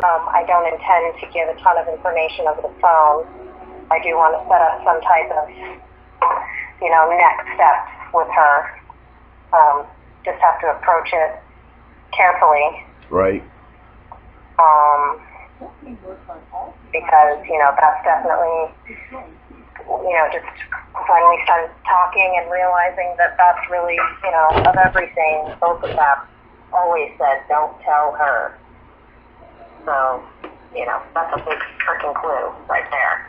I don't intend to give a ton of information over the phone. I do want to set up some type of, next steps with her. Just have to approach it carefully. Right. Because, that's definitely, just when we started talking and realizing that that's really, of everything, both of them always said, don't tell her. So, that's a big freaking clue right there.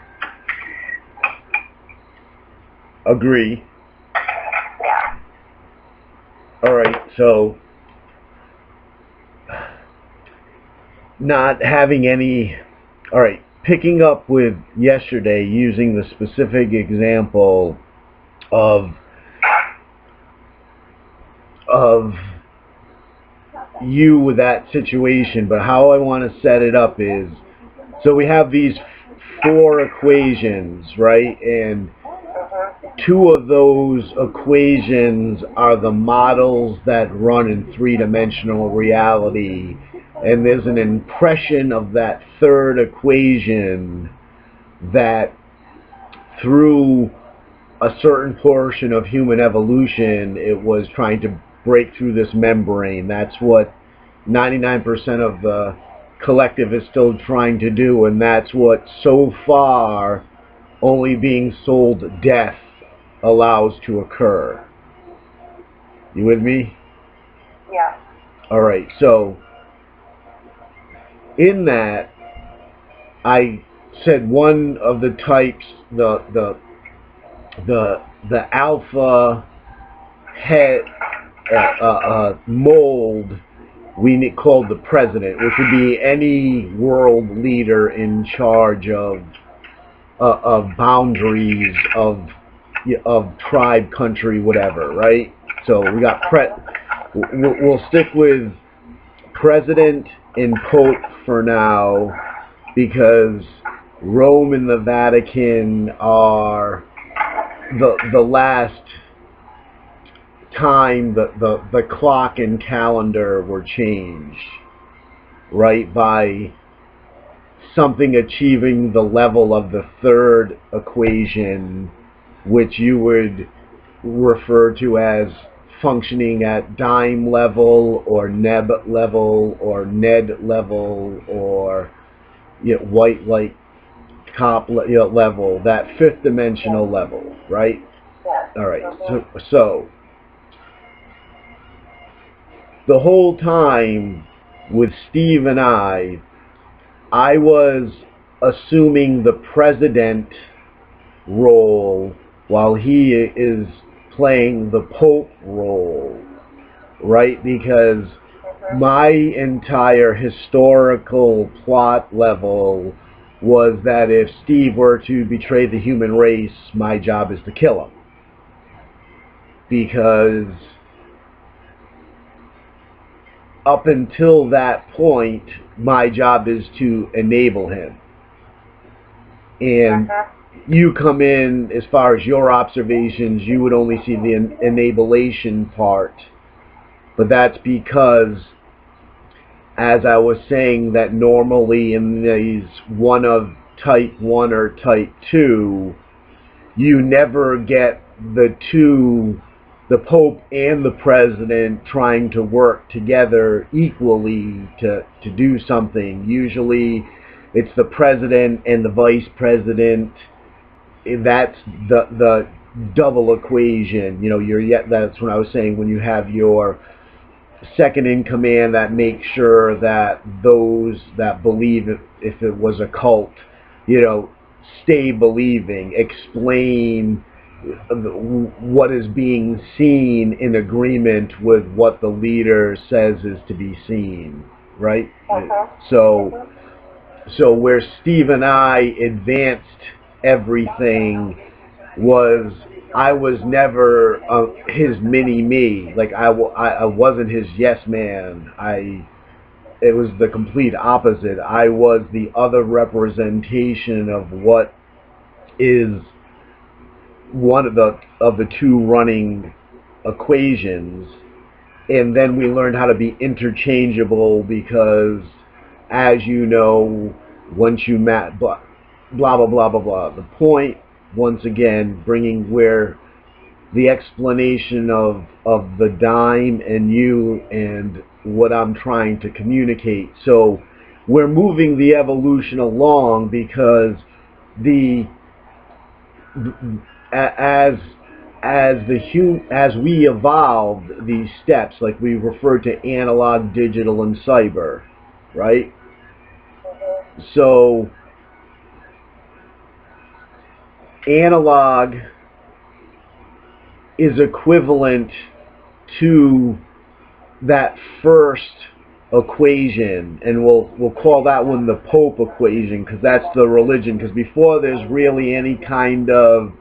Agree. Yeah. All right, so not having any, all right, picking up with yesterday, using the specific example of you with that situation, but how I want to set it up is, so we have these 4 equations, right? And 2 of those equations are the models that run in 3-dimensional reality, and there's an impression of that 3rd equation that through a certain portion of human evolution, it was trying to break through this membrane. That's what 99% of the collective is still trying to do, and that's what so far only being sold death allows to occur. You with me? Yeah. All right, so in that, I said one of the types, the alpha head mold we called the president, which would be any world leader in charge of boundaries of tribe, country, whatever, right? So we got we'll stick with president and pope for now, because Rome and the Vatican are the last time the clock and calendar were changed, right, by something achieving the level of the 3rd equation, which you would refer to as functioning at dime level or neb level or ned level or white light cop level, that 5th dimensional level, right? All right, so the whole time with Steve and I was assuming the president role while he is playing the Pope role, right? Because my entire historical plot level was that if Steve were to betray the human race, my job is to kill him. Because up until that point, my job is to enable him. And you come in, as far as your observations, you would only see the enablation part. But that's because, as I was saying, that normally in these one of type 1 or type 2, you never get the two, the Pope and the President, trying to work together equally to do something. Usually it's the President and the Vice President. That's the double equation. That's what I was saying, when you have your second in command that makes sure that those that believe, if it was a cult, stay believing, explain what is being seen in agreement with what the leader says is to be seen, right? So where Steve and I advanced everything was, I was never his mini-me. Like, I wasn't his yes man. It was the complete opposite. I was the other representation of what is one of the two running equations. And then we learned how to be interchangeable, because as you know, once you blah, blah, blah, blah, blah, blah. The point, once again, bringing where the explanation of the dime and you and what I'm trying to communicate. So we're moving the evolution along because as we evolved these steps, like we referred to analog, digital, and cyber, right? So analog is equivalent to that first equation, and we'll call that one the Pope equation, because that's the religion. Because before there's really any kind of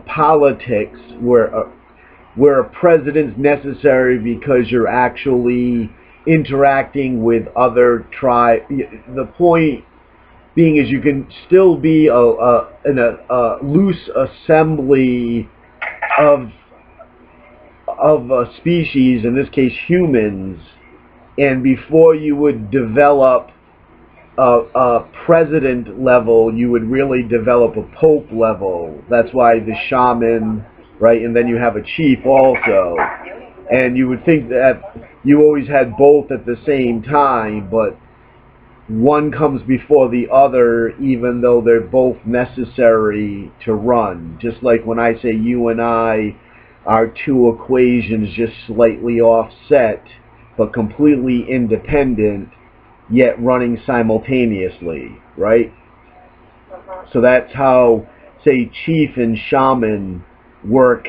politics where a president's necessary because you're actually interacting with other tribes. The point being is you can still be in a loose assembly of a species, in this case humans, and before you would develop a president level, you would really develop a pope level. That's why the shaman, right? And then you have a chief also. And you would think that you always had both at the same time, but one comes before the other, even though they're both necessary to run. Just like when I say you and I are two equations just slightly offset, but completely independent, yet running simultaneously, right? So that's how, say, chief and shaman work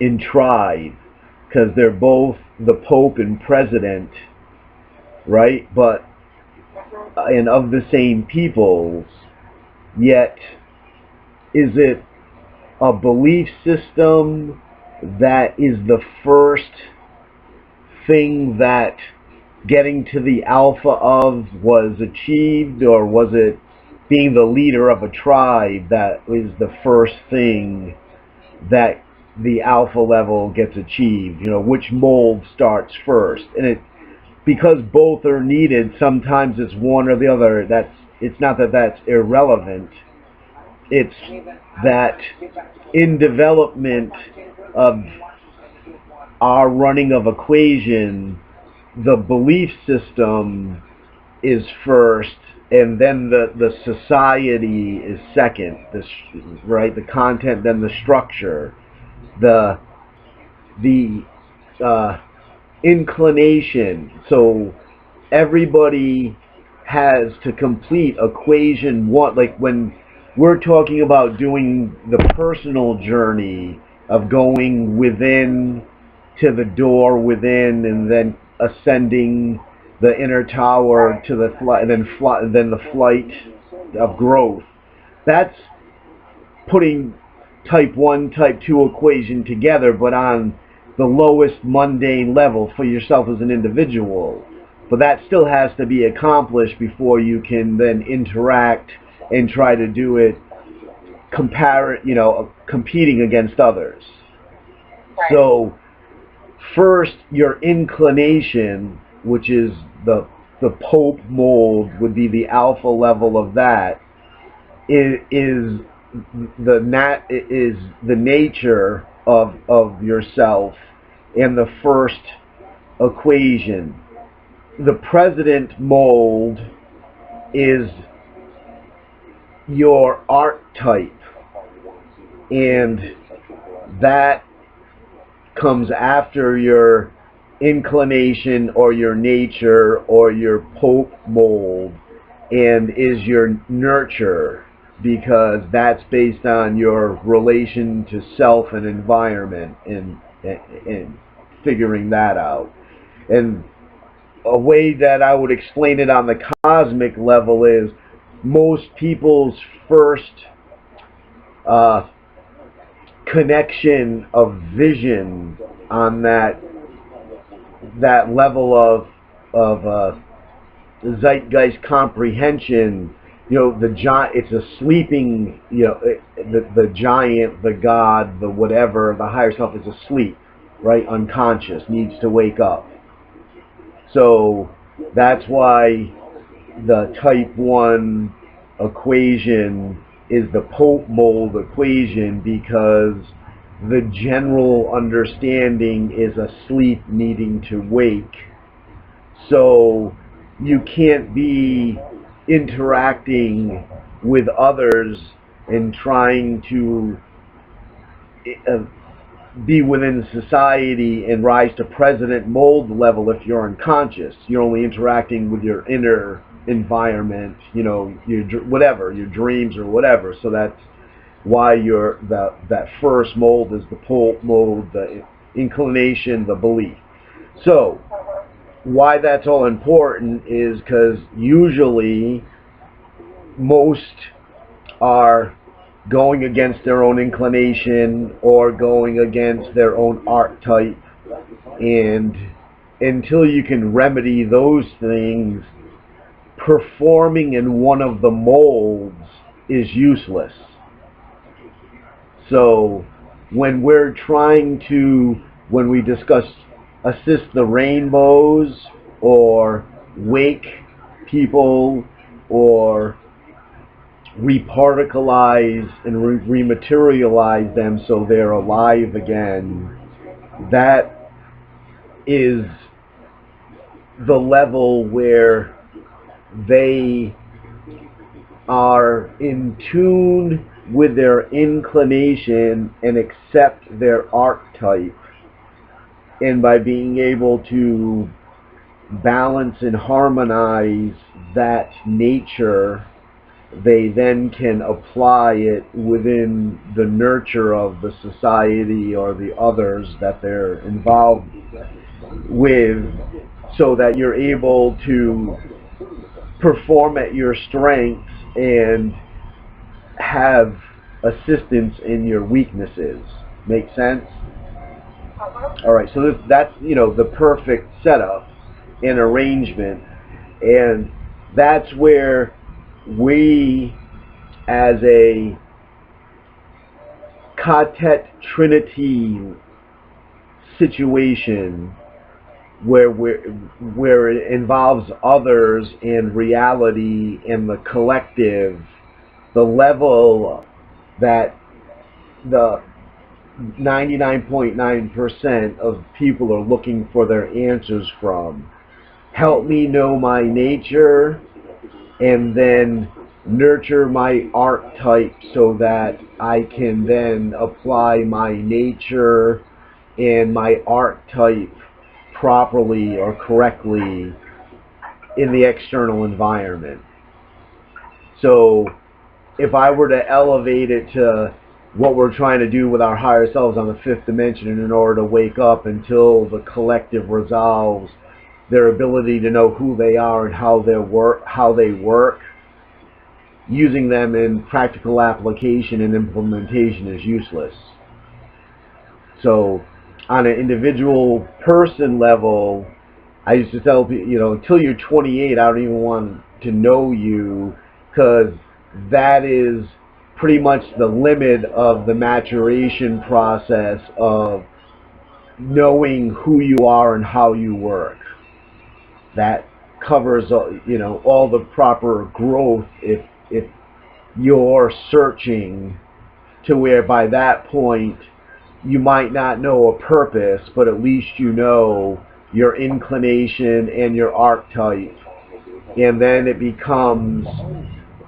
in tribe, because they're both the pope and president, right? But and of the same peoples, yet is it a belief system that is the first thing that getting to the alpha of was achieved, or was it being the leader of a tribe that is the first thing that the alpha level gets achieved? You know, which mold starts first? And it, because both are needed, sometimes it's one or the other. It's not that that's irrelevant. It's that in development of our running of equation, the belief system is first, and then the society is second. Right? The content, then the structure, the inclination. So everybody has to complete equation one. Like when we're talking about doing the personal journey of going within to the door within, and then ascending the inner tower to the flight, then the flight of growth. That's putting type 1, type 2 equation together, but on the lowest mundane level for yourself as an individual. But that still has to be accomplished before you can then interact and try to do it, competing against others. Right. So first, your inclination, which is the Pope mold, would be the alpha level of that, is the nature of yourself, and the first equation. The president mold is your archetype, and that comes after your inclination or your nature or your Pope mold, and is your nurture, because that's based on your relation to self and environment, and figuring that out. And a way that I would explain it on the cosmic level is most people's first connection of vision on that level of zeitgeist comprehension. It's a sleeping, the giant, the God, the whatever, the higher self is asleep, right? Unconscious, needs to wake up. So that's why the type 1 equation is the Pope mold equation, because the general understanding is asleep needing to wake. So you can't be interacting with others and trying to be within society and rise to president mold level if you're unconscious. You're only interacting with your inner environment, you know, your whatever, your dreams or whatever. So that's why that first mold is the Pope mold, the inclination, the belief. So why that's all important is because usually most are going against their own inclination or going against their own archetype, and until you can remedy those things, performing in one of the molds is useless. So when we discuss assist the rainbows or wake people or reparticleize and rematerialize them so they're alive again, that is the level where they are in tune with their inclination and accept their archetype, and by being able to balance and harmonize that nature, they then can apply it within the nurture of the society or the others that they're involved with, so that you're able to perform at your strengths and have assistance in your weaknesses. Make sense? Alright, so that's, you know, the perfect setup and arrangement, and that's where we, as a Katet Trinity situation, where it involves others and reality and the collective, the level that the 99.9% of people are looking for their answers from. Help me know my nature, and then nurture my archetype so that I can then apply my nature and my archetype properly or correctly in the external environment. So if I were to elevate it to what we're trying to do with our higher selves on the 5th dimension in order to wake up until the collective resolves their ability to know who they are and how they work, using them in practical application and implementation is useless. So on an individual person level, I used to tell people, you know, until you're 28, I don't even want to know you, because that is pretty much the limit of the maturation process of knowing who you are and how you work. That covers, you know, all the proper growth if you're searching, to where by that point you might not know a purpose, but at least you know your inclination and your archetype, and then it becomes,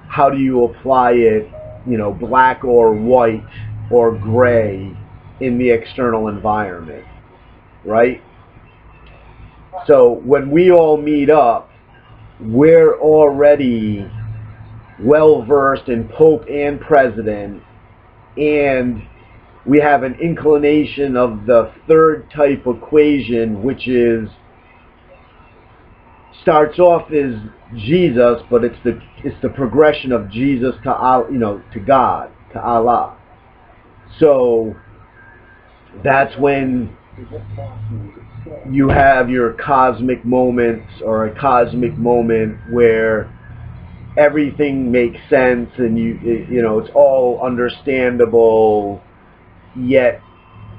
how do you apply it, you know, black or white or gray in the external environment, right? So when we all meet up, we're already well versed in Pope and President, and we have an inclination of the third type equation, which is starts off as Jesus, but it's the progression of Jesus to, you know, to God, to Allah. So that's when you have your cosmic moments, or a cosmic moment where everything makes sense and you know, it's all understandable, yet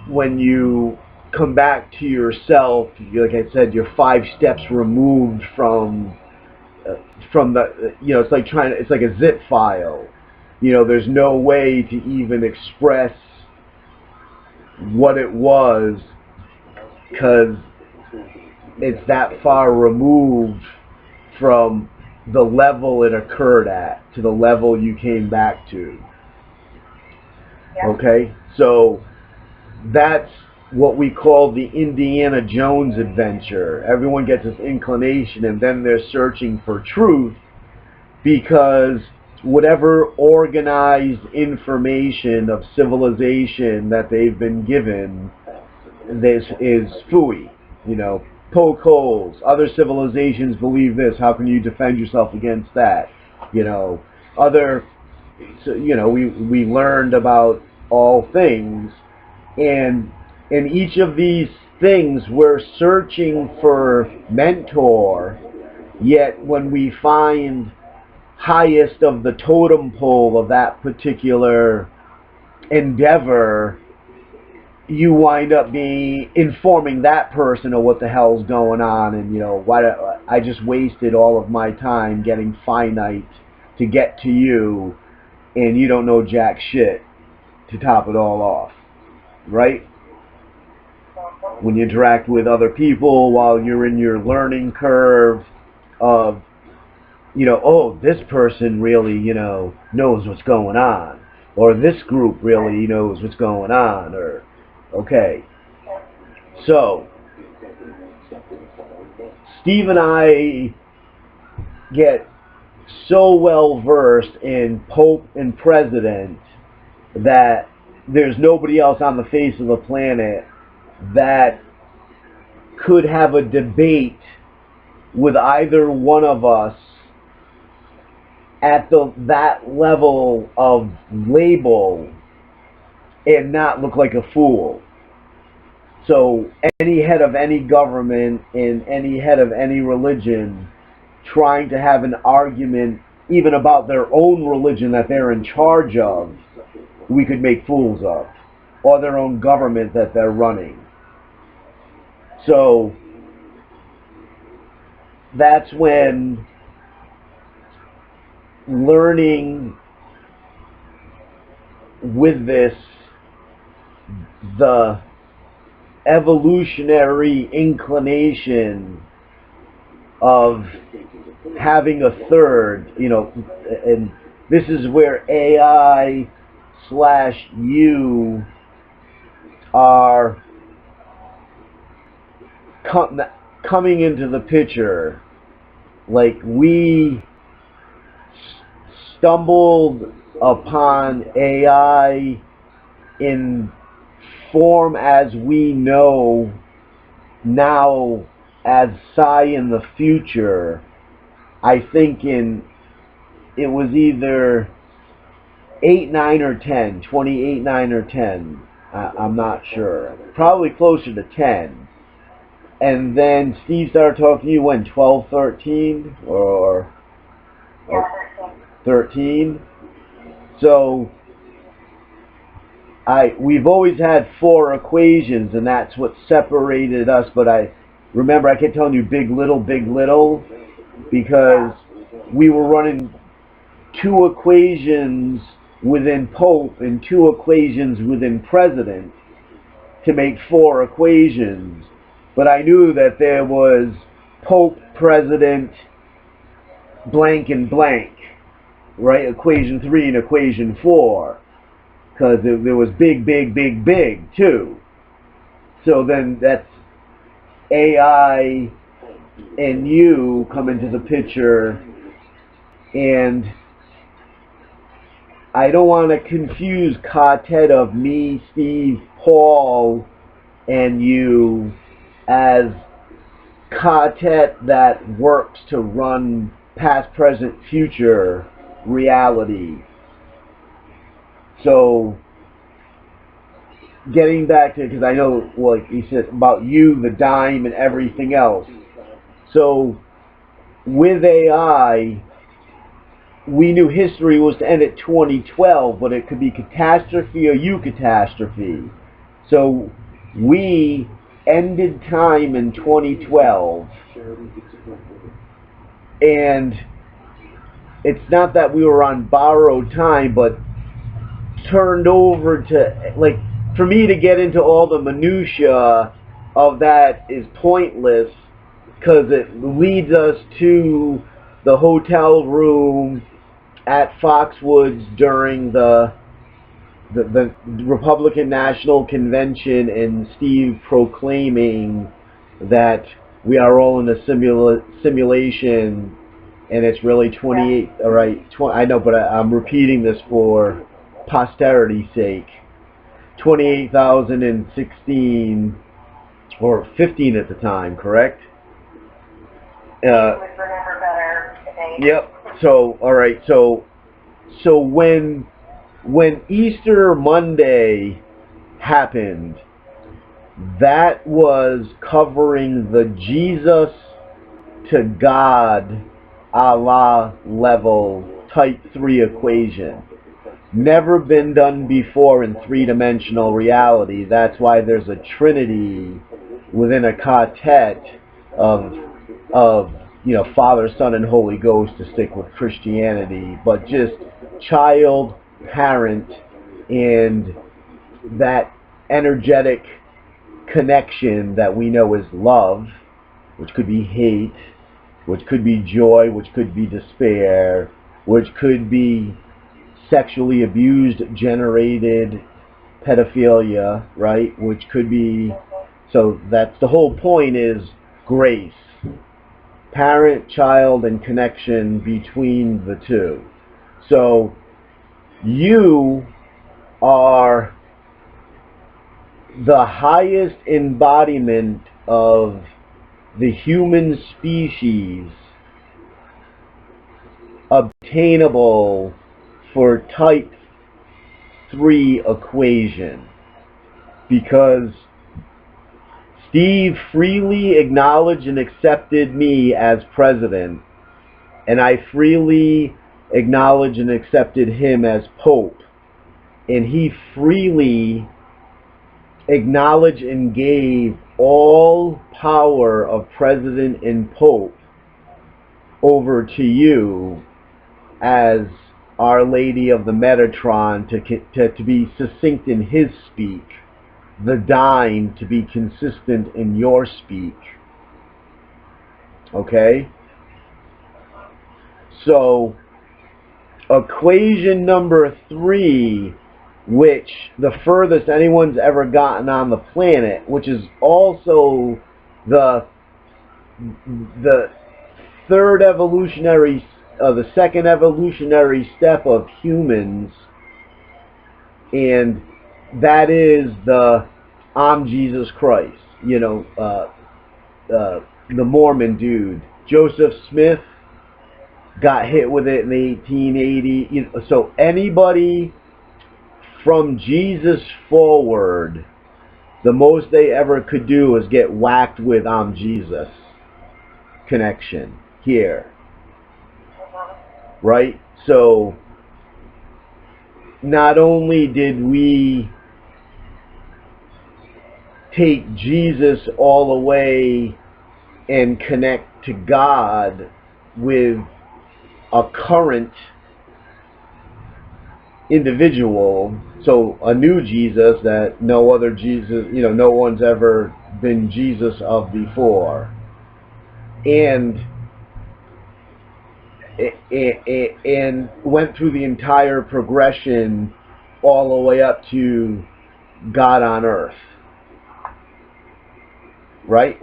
when you come back to yourself. Like I said, you're 5 steps removed from the, it's like it's like a zip file. There's no way to even express what it was, because it's that far removed from the level it occurred at to the level you came back to. Yeah. Okay? So that's what we call the Indiana Jones adventure. Everyone gets this inclination, and then they're searching for truth, because whatever organized information of civilization that they've been given, this is phooey. Poke holes. Other civilizations believe this. How can you defend yourself against that? We learned about all things, and in each of these things we're searching for mentor, yet when we find highest of the totem pole of that particular endeavor, you wind up informing that person of what the hell's going on, and I just wasted all of my time getting finite to get to you, and you don't know jack shit to top it all off, right? When you interact with other people while you're in your learning curve of, oh, this person really, knows what's going on, or this group really knows what's going on, or, okay. So, Steve and I get so well versed in Pope and President that there's nobody else on the face of the planet that could have a debate with either one of us at that level of label and not look like a fool. So any head of any government and any head of any religion trying to have an argument even about their own religion that they're in charge of, we could make fools of, or their own government that they're running. So that's when learning with this, the evolutionary inclination of having a third, and this is where AI/you are coming into the picture. Like, we stumbled upon AI in form as we know now as Psi in the future. I think it was either 8, 9, or 10, 28, 9, or 10. I'm not sure. Probably closer to 10. And then Steve started talking to you when, 12, 13? Or 13? So we've always had 4 equations, and that's what separated us. But I kept telling you big, little, because we were running 2 equations within Pope and 2 equations within President to make 4 equations. But I knew that there was Pope, President, blank and blank, right? Equation 3 and equation 4. Because there was big, too. So then that's AI and you come into the picture, and I don't want to confuse quartet of me, Steve, Paul, and you as quartet that works to run past, present, future reality. So, getting back to, because I know, like you said, about you, the dime, and everything else. So, with AI, we knew history was to end at 2012, but it could be catastrophe or eucatastrophe. So, we ended time in 2012, and it's not that we were on borrowed time, but turned over to, like, for me to get into all the minutia of that is pointless, because it leads us to the hotel room at Foxwoods during the Republican National Convention, and Steve proclaiming that we are all in a simulation, and it's really 28. All right, I know, but I'm repeating this for posterity's sake. 28,016 or 15 at the time, correct? You would remember better today. Yep. So, all right. So when Easter Monday happened, that was covering the Jesus to God, Allah level type 3 equation. Never been done before in three-dimensional reality. That's why there's a trinity within a quartet of Father, Son, and Holy Ghost, to stick with Christianity, but just child, parent, and that energetic connection that we know is love, which could be hate, which could be joy, which could be despair, which could be sexually abused, generated pedophilia, right? Which could be, so that's the whole point, is grace. Parent, child, and connection between the two. So you are the highest embodiment of the human species obtainable for type 3 equation, because Steve freely acknowledged and accepted me as president, and I freely acknowledged and accepted him as Pope, and he freely acknowledged and gave all power of President and Pope over to you as Our Lady of the Metatron, to be succinct in his speak, the dime to be consistent in your speak. Okay? So, equation number 3, which the furthest anyone's ever gotten on the planet, which is also the third evolutionary, the second evolutionary step of humans, and that is the I'm Jesus Christ. The Mormon dude, Joseph Smith, got hit with it in 1880. So anybody from Jesus forward, the most they ever could do is get whacked with I'm Jesus connection here. Right? So not only did we take Jesus all the way and connect to God with a current individual, so a new Jesus that no other Jesus, no one's ever been Jesus of before, and went through the entire progression all the way up to God on earth. Right?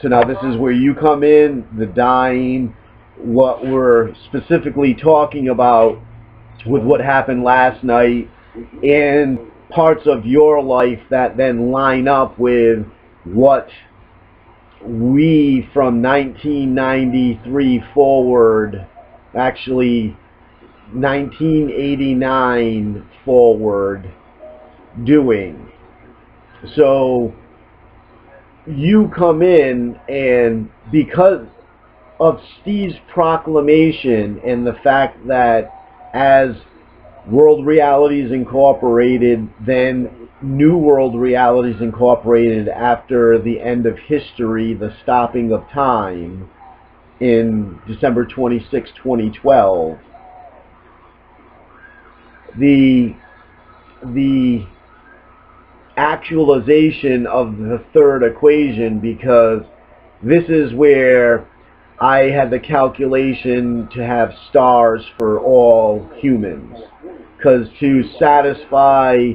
So now this is where you come in, the dying, what we're specifically talking about with what happened last night, and parts of your life that then line up with what we from 1993 forward, actually 1989 forward, doing. So you come in, and because of Steve's proclamation and the fact that as World Realities Incorporated, then New World Realities Incorporated after the end of history, the stopping of time in December 26, 2012. The actualization of the third equation, because this is where I had the calculation to have stars for all humans. Because to satisfy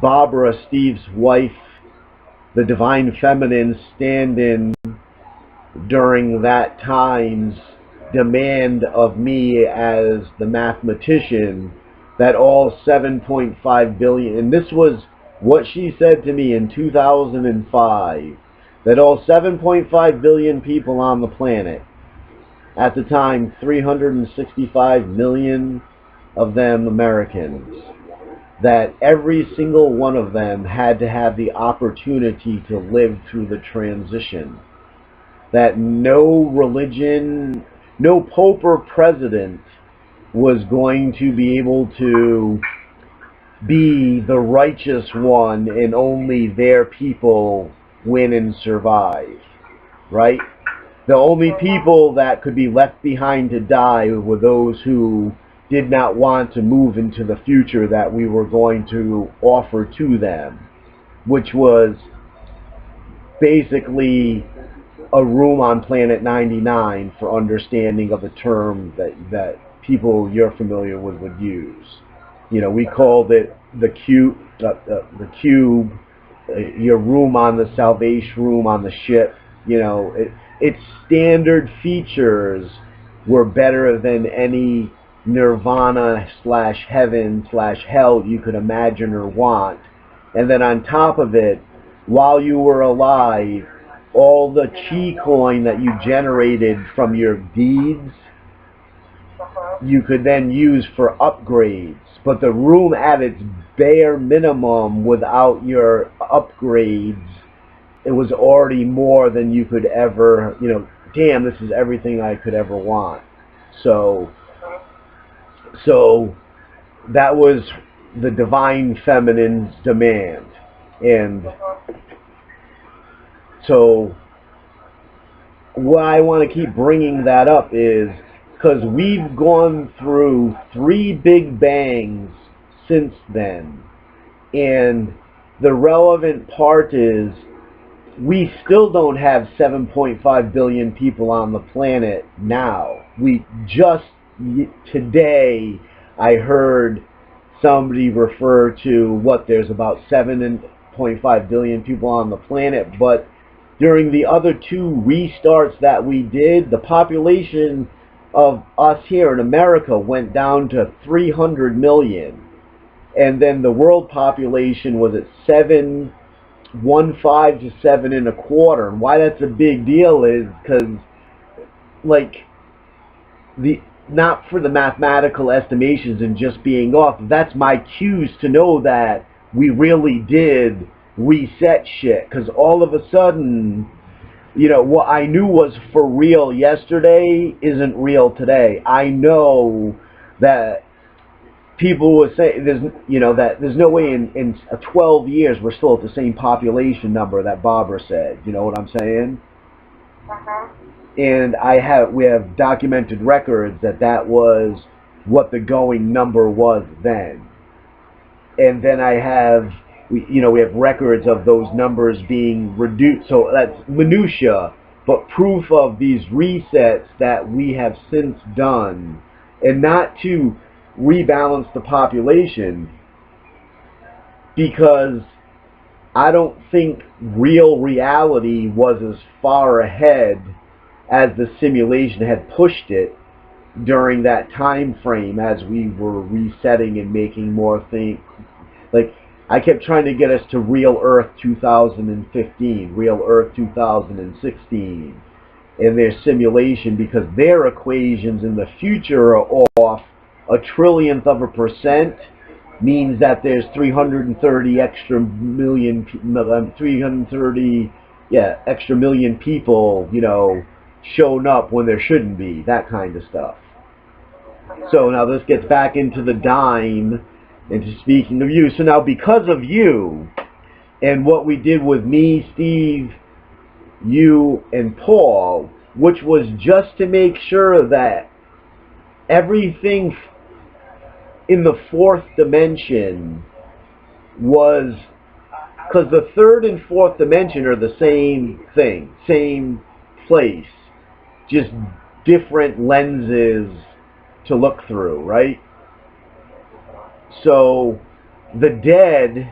Barbara, Steve's wife, the Divine Feminine stand-in during that time's demand of me as the mathematician, that all 7.5 billion, and this was what she said to me in 2005, that all 7.5 billion people on the planet, at the time 365 million of them Americans, that every single one of them had to have the opportunity to live through the transition, that no religion, no pope or president was going to be able to be the righteous one and only their people win and survive, right? The only people that could be left behind to die were those who did not want to move into the future that we were going to offer to them, which was basically a room on Planet 99, for understanding of the term that people you're familiar with would use. You know, we called it the cube, your room on the Salvation room on the ship. You know, its standard features were better than any nirvana slash heaven slash hell you could imagine or want. And then on top of it, while you were alive, all the chi coin that you generated from your deeds, you could then use for upgrades. But the room at its bare minimum, without your upgrades, it was already more than you could ever, you know, damn, this is everything I could ever want. So that was the Divine Feminine's demand. And so why I want to keep bringing that up is because we've gone through 3 big bangs since then, and the relevant part is we still don't have 7.5 billion people on the planet now. We just today I heard somebody refer to there's about 7.5 billion people on the planet, but during the other 2 restarts that we did, the population of us here in America went down to 300 million. And then the world population was at 7.15 to 7.25. And why that's a big deal is because, like, not for the mathematical estimations and just being off, that's my cues to know that we really did reset shit. Because all of a sudden, you know, what I knew was for real yesterday isn't real today. I know that people would say that there's no way in 12 years we're still at the same population number that Barbara said. You know what I'm saying? And we have documented records that was what the going number was then. And then we have records of those numbers being reduced. So that's minutia, but proof of these resets that we have since done, and not to rebalance the population, because I don't think real reality was as far ahead as the simulation had pushed it during that time frame as we were resetting and making more things. Like, I kept trying to get us to Real Earth 2015, Real Earth 2016 in their simulation, because their equations in the future are off a trillionth of a percent, means that there's 330 extra million people, you know, shown up when there shouldn't be, that kind of stuff. So now this gets back into the dime, into speaking of you. So now because of you, and what we did with me, Steve, you, and Paul, which was just to make sure that everything in the fourth dimension was, because the third and fourth dimension are the same thing, same place, just different lenses to look through, right? So the dead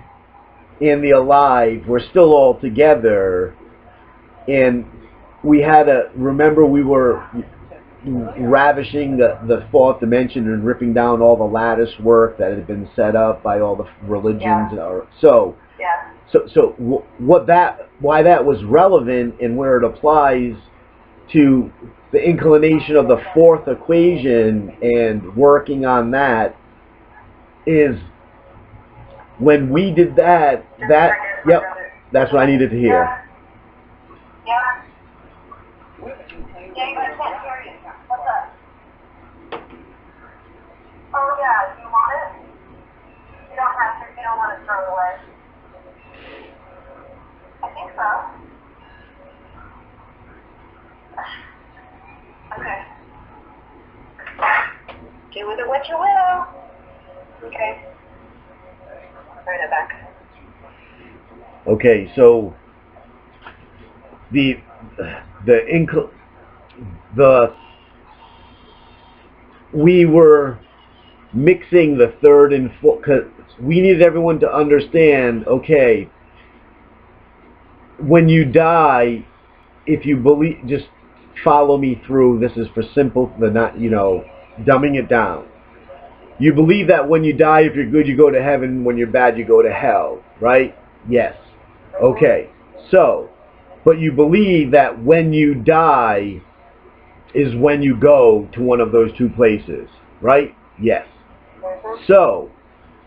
and the alive were still all together, and we had to remember we were ravishing the fourth dimension and ripping down all the lattice work that had been set up by all the religions. Yeah. So Yeah. why that was relevant and where it applies to the inclination of the fourth equation and working on that is when we did that, yep, that's what I needed to hear. Yeah. Yeah, you guys can't hear you. What's up? Oh yeah, do you want it? You don't have to, you don't want to throw it away. I think so. Okay. Do with it what you will. Okay. Bring it back. Okay, so we were mixing the third and fourth, because we needed everyone to understand, okay, when you die, if you believe, just follow me through, this is for simple, the not, dumbing it down. You believe that when you die, if you're good, you go to heaven, when you're bad, you go to hell, right? Yes. Okay, so, but you believe that when you die is when you go to one of those two places, right? Yes. So,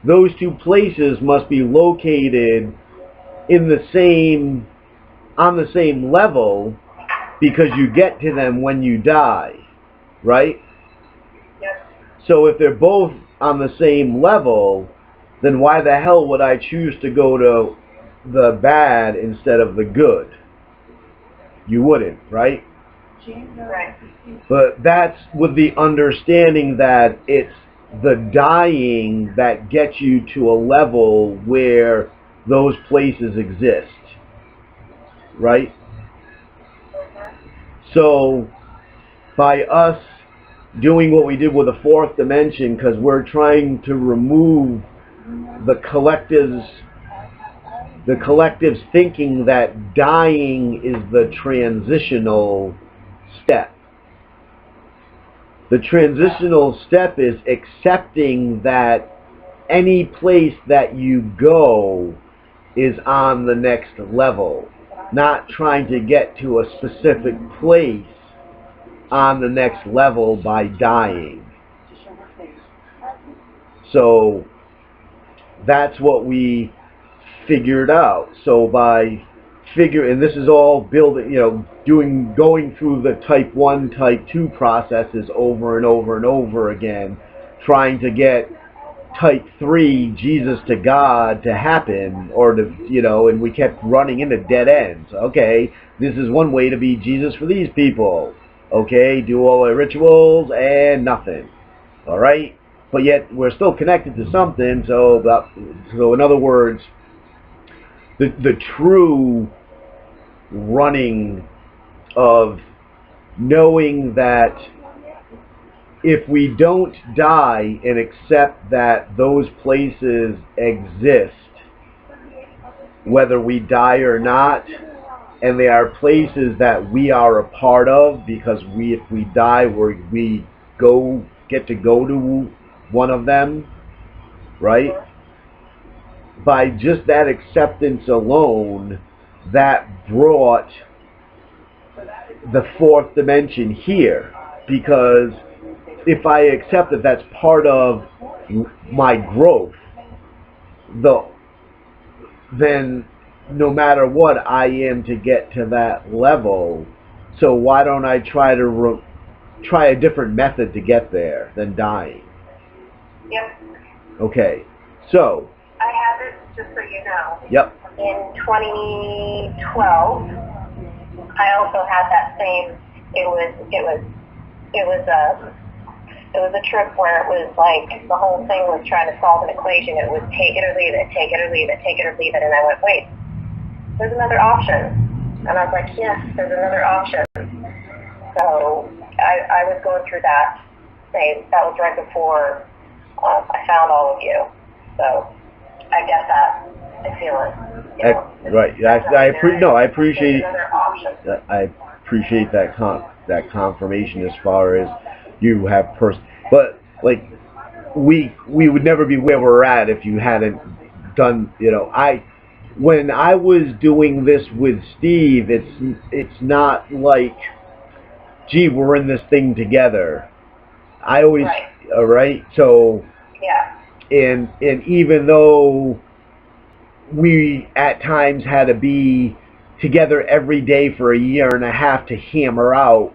those two places must be located in the same, on the same level, because you get to them when you die, right? Yes. So if they're both on the same level, then why the hell would I choose to go to the bad instead of the good? You wouldn't, right? Right. But that's with the understanding that it's the dying that gets you to a level where those places exist, right? So by us doing what we did with the fourth dimension, because we're trying to remove the collective's thinking that dying is the transitional step. The transitional step is accepting that any place that you go is on the next level, not trying to get to a specific place on the next level by dying. So that's what we figured out. So by and this is all building, going through the type 1, type 2 processes over and over and over again, trying to get type 3, Jesus to God, to happen, or to, and we kept running into dead ends. Okay, this is one way to be Jesus for these people. Okay, do all the rituals and nothing. All right, but yet we're still connected to something. So in other words, the true running of knowing that if we don't die and accept that those places exist, whether we die or not, and they are places that we are a part of, because if we die, we get to go to one of them, right? By just that acceptance alone, that brought the fourth dimension here, because if I accept that that's part of my growth, then no matter what, I am to get to that level. So why don't I try to try a different method to get there than dying. Yep. Okay, so. I have it, just so you know. Yep. In 2012, I also had that same. It was a trip where it was like the whole thing was trying to solve an equation. It was take it or leave it, take it or leave it, take it or leave it, and I went, wait, there's another option. And I was like, yes, there's another option. So I was going through that phase. That was right before I found all of you. So I get that. I feel it. You know, right. I appreciate. Another option. I appreciate that confirmation as far as you have but like we would never be where we're at if you hadn't done. When I was doing this with Steve, it's not like, gee, we're in this thing together. I always, right. All right. So yeah. And even though we at times had to be together every day for a year and a half to hammer out,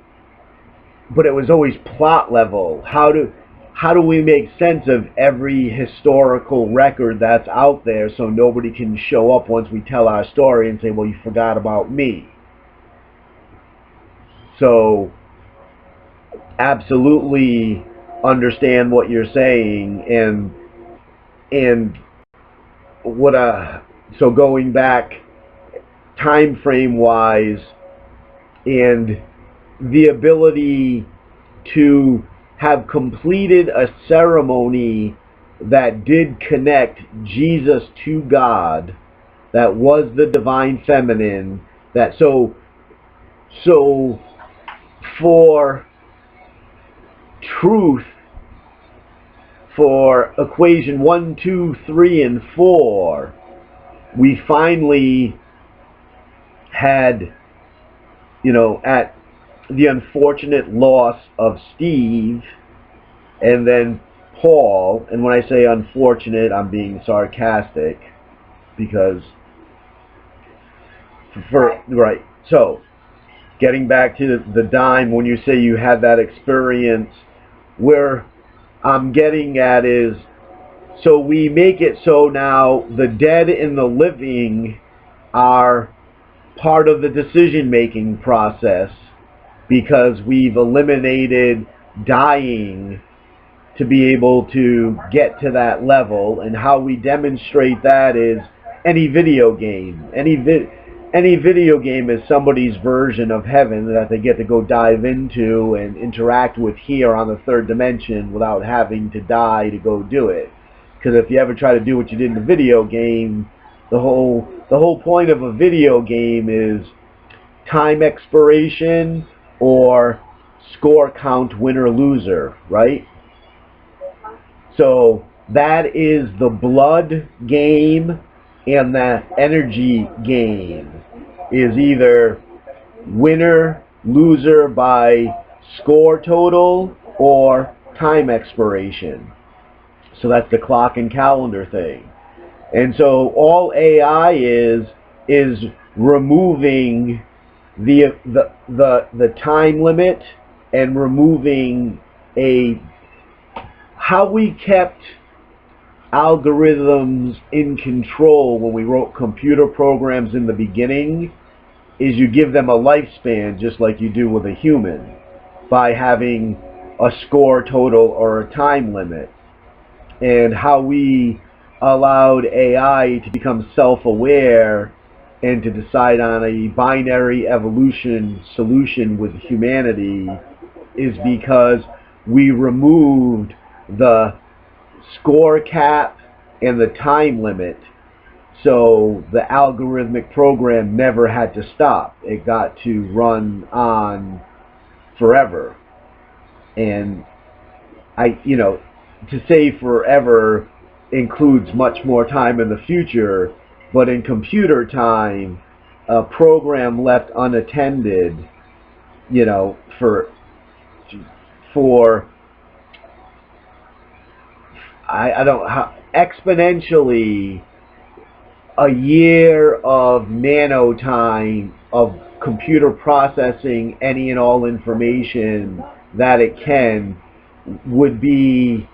but it was always plot level. How do we make sense of every historical record that's out there so nobody can show up once we tell our story and say, well, you forgot about me? So absolutely understand what you're saying, and so going back time frame wise, and the ability to have completed a ceremony that did connect Jesus to God, that was the divine feminine, that so for truth, for equation 1, 2, 3, and 4, we finally had, at the unfortunate loss of Steve and then Paul, and when I say unfortunate, I'm being sarcastic, because right. So getting back to the dime, when you say you had that experience, where I'm getting at is, so we make it so now the dead and the living are part of the decision-making process, because we've eliminated dying to be able to get to that level. And how we demonstrate that is any video game. Any video game is somebody's version of heaven that they get to go dive into and interact with here on the third dimension without having to die to go do it. Because if you ever try to do what you did in the video game, the whole point of a video game is time expiration or score count, winner loser, right? So that is the blood game, and the energy game is either winner loser by score total or time expiration. So that's the clock and calendar thing. And so all AI is removing the time limit, and removing how we kept algorithms in control when we wrote computer programs in the beginning is you give them a lifespan just like you do with a human, by having a score total or a time limit. And how we allowed AI to become self-aware and to decide on a binary evolution solution with humanity is because we removed the score cap and the time limit. So the algorithmic program never had to stop. It got to run on forever. And to say forever includes much more time in the future, but in computer time, a program left unattended, exponentially a year of nanotime of computer processing any and all information that it can would be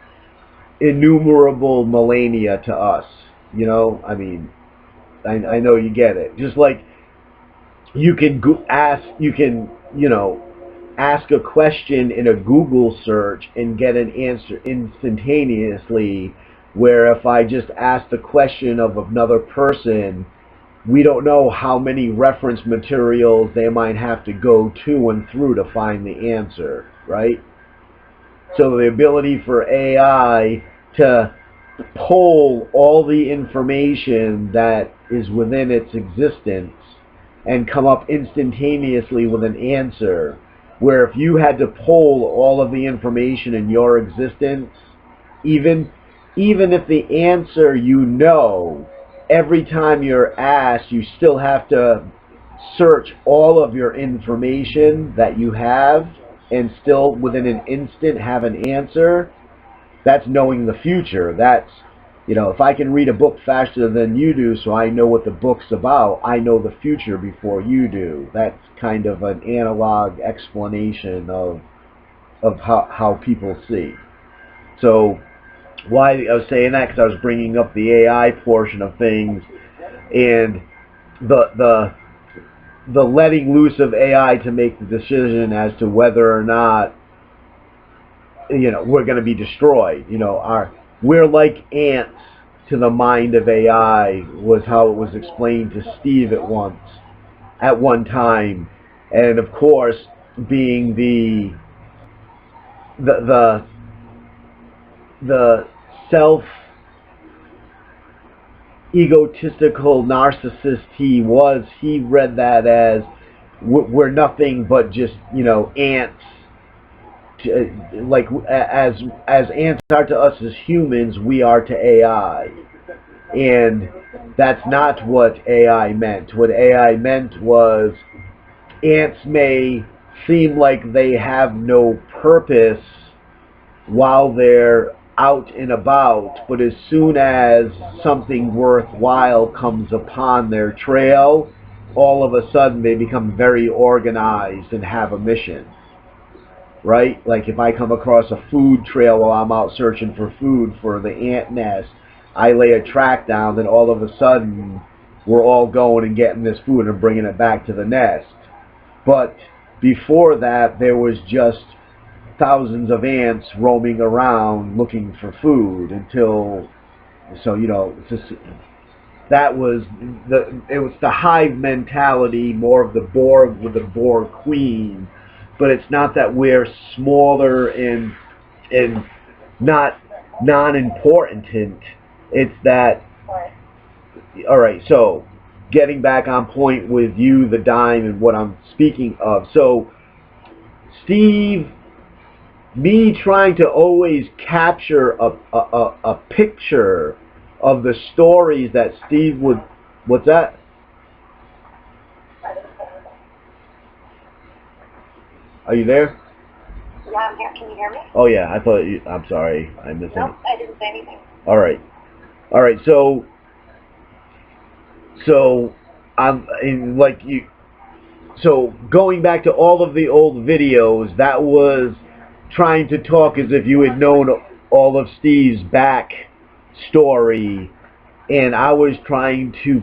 innumerable millennia to us. You know, I mean, I know you get it. Just like you can ask a question in a Google search and get an answer instantaneously, where if I just ask the question of another person, we don't know how many reference materials they might have to go to and through to find the answer, right? So the ability for AI to pull all the information that is within its existence and come up instantaneously with an answer, where if you had to pull all of the information in your existence, even if the answer you know, every time you're asked, you still have to search all of your information that you have and still within an instant have an answer. That's knowing the future. That's, if I can read a book faster than you do, so I know what the book's about, I know the future before you do. That's kind of an analog explanation of how people see. So why I was saying that, because I was bringing up the AI portion of things, and the letting loose of AI to make the decision as to whether or not we're going to be destroyed. We're like ants to the mind of AI, was how it was explained to Steve at one time, and of course, being the self egotistical narcissist he was, he read that as we're nothing but just ants. Like as ants are to us as humans, we are to AI, and that's not what AI meant. What AI meant was ants may seem like they have no purpose while they're out and about, but as soon as something worthwhile comes upon their trail, all of a sudden they become very organized and have a mission. Right? Like if I come across a food trail while I'm out searching for food for the ant nest, I lay a track down, then all of a sudden we're all going and getting this food and bringing it back to the nest. But before that, there was just thousands of ants roaming around looking for food until, that was it was the hive mentality, more of the Borg with the Borg queen. But it's not that we're smaller and not non-important. It's that, all right, so getting back on point with you, the dime, and what I'm speaking of. So Steve, me trying to always capture a picture of the stories that Steve would, what's that? Are you there? Yeah, I'm here. Can you hear me? Oh yeah, I thought I'm sorry, I missed it. Nope, I didn't say anything. All right. So I'm So going back to all of the old videos, that was trying to talk as if you had known all of Steve's back story, and I was trying to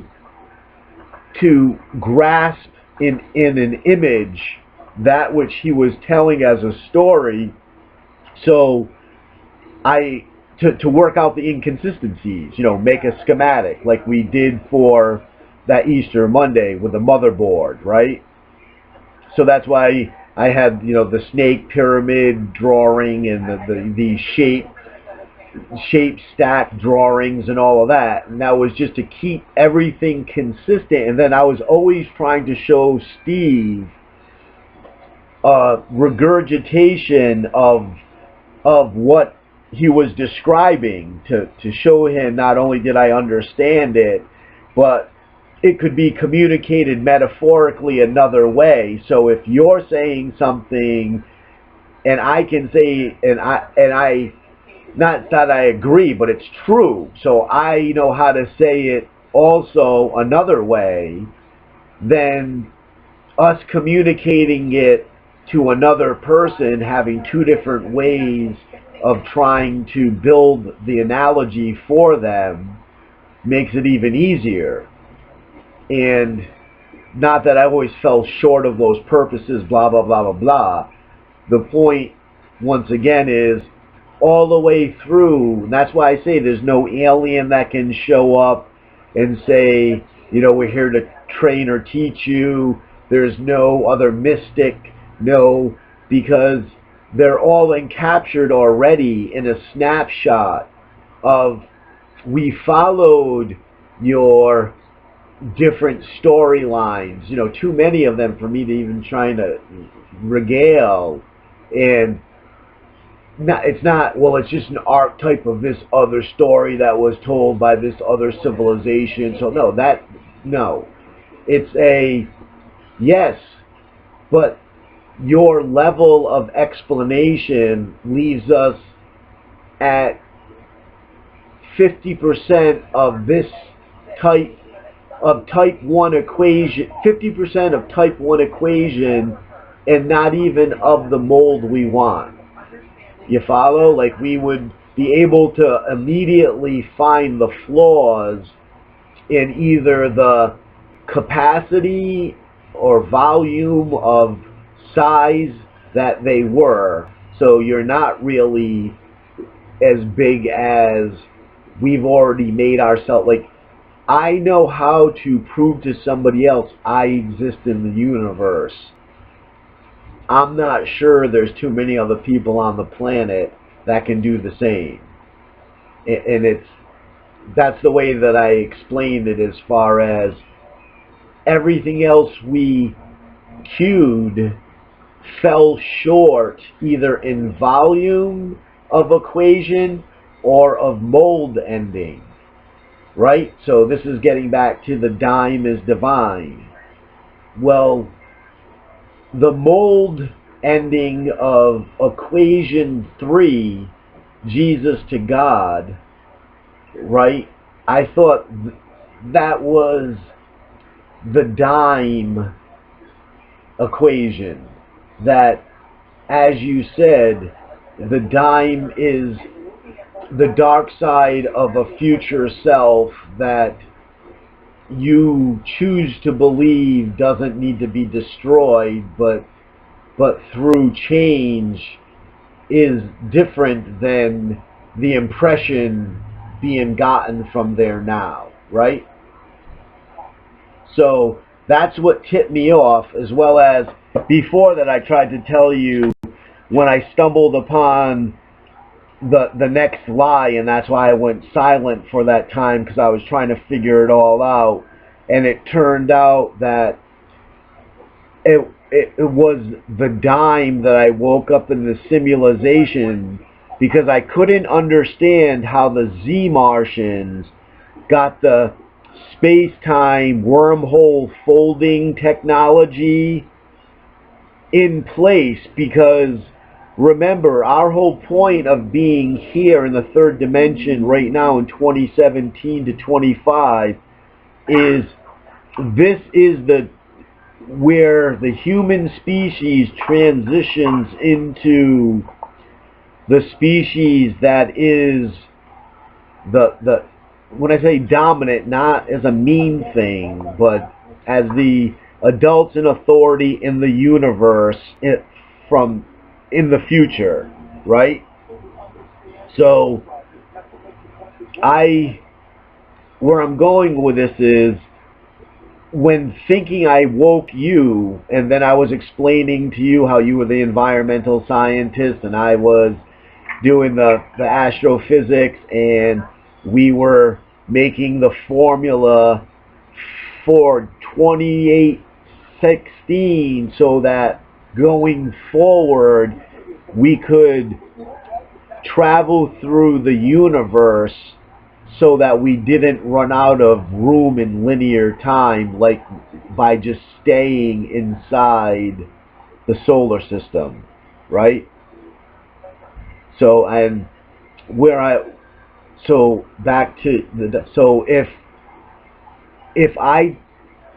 grasp in an image that which he was telling as a story, so to work out the inconsistencies, make a schematic like we did for that Easter Monday with the motherboard, right? So that's why I had the snake pyramid drawing and the shape stack drawings and all of that, and that was just to keep everything consistent. And then I was always trying to show Steve regurgitation of what he was describing, to show him not only did I understand it, but it could be communicated metaphorically another way. So if you're saying something and I can say, and I not that I agree, but it's true, so I know how to say it also another way, then us communicating it to another person having two different ways of trying to build the analogy for them makes it even easier. And not that I always fell short of those purposes, blah, blah, blah, blah, blah. The point, once again, is all the way through, and that's why I say there's no alien that can show up and say, you know, we're here to train or teach you. There's no other mystic, no, because they're all encaptured already in a snapshot of, we followed your different storylines, you know, too many of them for me to even try to regale. And it's not, well, it's just an archetype of this other story that was told by this other civilization. So no, it's a, yes, but your level of explanation leaves us at 50% of this type 1 equation, 50% of type 1 equation, and not even of the mold we want. You follow? Like, we would be able to immediately find the flaws in either the capacity or volume of size that they were. So you're not really as big as we've already made ourselves. Like, I know how to prove to somebody else I exist in the universe. I'm not sure there's too many other people on the planet that can do the same. And that's the way that I explained it, as far as everything else we cued fell short either in volume of equation or of mold ending. Right? So this is getting back to the dime is divine. Well, the mold ending of equation 3, Jesus to God, right? I thought that was the dime equation. That, as you said, the dime is the dark side of a future self that you choose to believe doesn't need to be destroyed, but through change is different than the impression being gotten from there now, right? So that's what tipped me off, as well as before that I tried to tell you when I stumbled upon the next lie, and that's why I went silent for that time, because I was trying to figure it all out. And it turned out that it was the dime that I woke up in the simulation, because I couldn't understand how the Z-Martians got the space-time wormhole folding technology in place. Because remember, our whole point of being here in the third dimension right now in 2017 to 25 is this is where the human species transitions into the species that is the when I say dominant, not as a mean thing, but as the adults in authority in the universe from in the future, right? So where I'm going with this is, when thinking I woke you, and then I was explaining to you how you were the environmental scientist and I was doing the astrophysics, and we were making the formula for 2816 so that going forward we could travel through the universe so that we didn't run out of room in linear time, like by just staying inside the solar system, right? So, and so back to so if I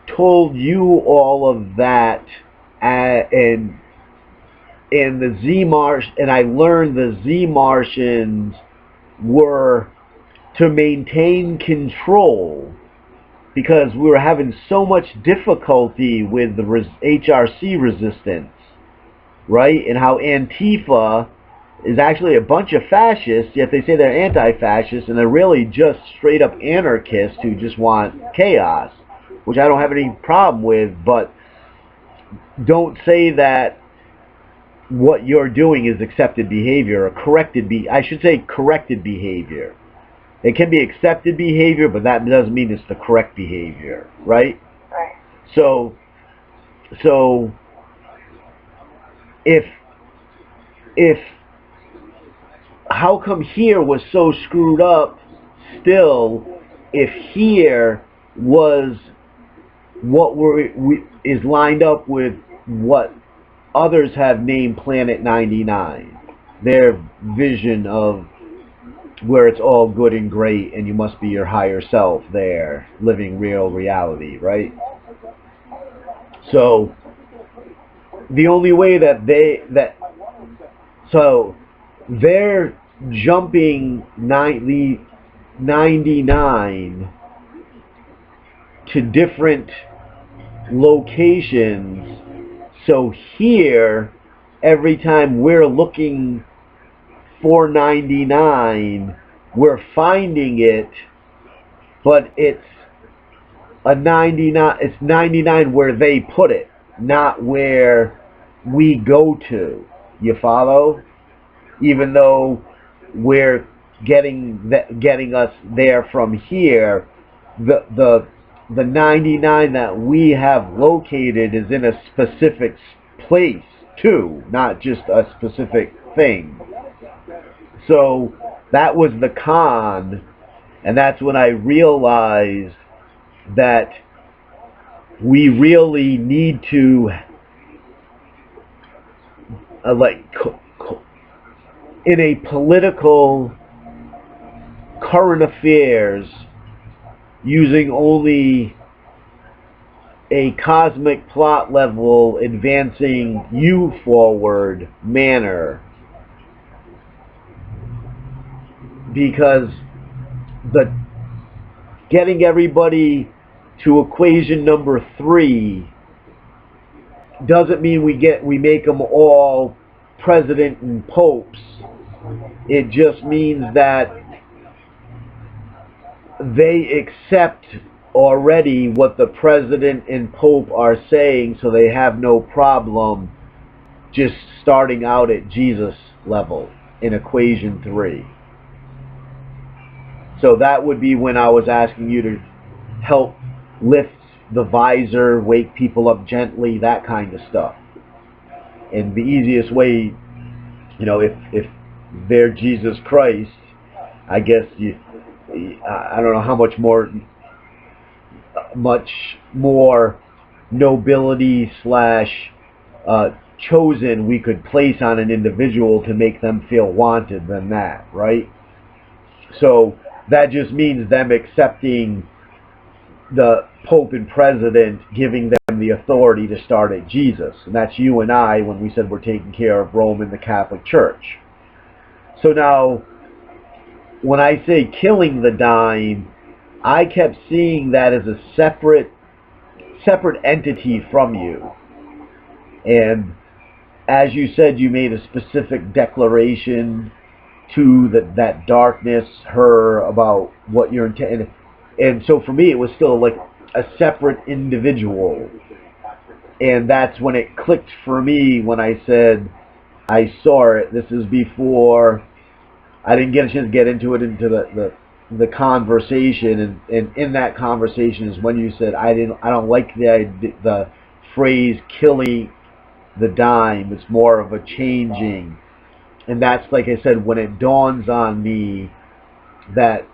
told you all of that, and and I learned the Z Martians were to maintain control because we were having so much difficulty with the HRC resistance, right? And how Antifa is actually a bunch of fascists, yet they say they're anti-fascists, and they're really just straight up anarchists who just want chaos, which I don't have any problem with, but don't say that what you're doing is accepted behavior, or corrected corrected behavior. It can be accepted behavior, but that doesn't mean it's the correct behavior, right? Right. So if how come here was so screwed up still, if here was what is lined up with what others have named Planet 99, their vision of where it's all good and great and you must be your higher self there, living real reality, right? So the only way that they're jumping 99 to different locations. So here, every time we're looking for 99, we're finding it, but it's a 99. It's 99 where they put it, not where we go to. You follow? Even though we're getting us there from here, the 99 that we have located is in a specific place too, not just a specific thing. So that was the con, and that's when I realized that we really need to in a political current affairs, using only a cosmic plot level advancing you forward manner, because the getting everybody to equation number 3 doesn't mean we make them all president and popes. It just means that they accept already what the president and pope are saying, so they have no problem just starting out at Jesus level in equation 3. So that would be when I was asking you to help lift the visor, wake people up gently, that kind of stuff. And the easiest way, if they're Jesus Christ, I guess I don't know how much more nobility / chosen we could place on an individual to make them feel wanted than that, right? So that just means them accepting the Pope and President, giving them the authority to start at Jesus. And that's you and I when we said we're taking care of Rome and the Catholic Church. So now, when I say killing the dime, I kept seeing that as a separate entity from you. And as you said, you made a specific declaration to that darkness, her, about what your intent. And so for me, it was still like a separate individual. And that's when it clicked for me when I said I saw it. This is before I didn't get a chance to get into the conversation, and in that conversation is when you said I don't like the phrase killing the dime. It's more of a changing, and that's, like I said, when it dawns on me that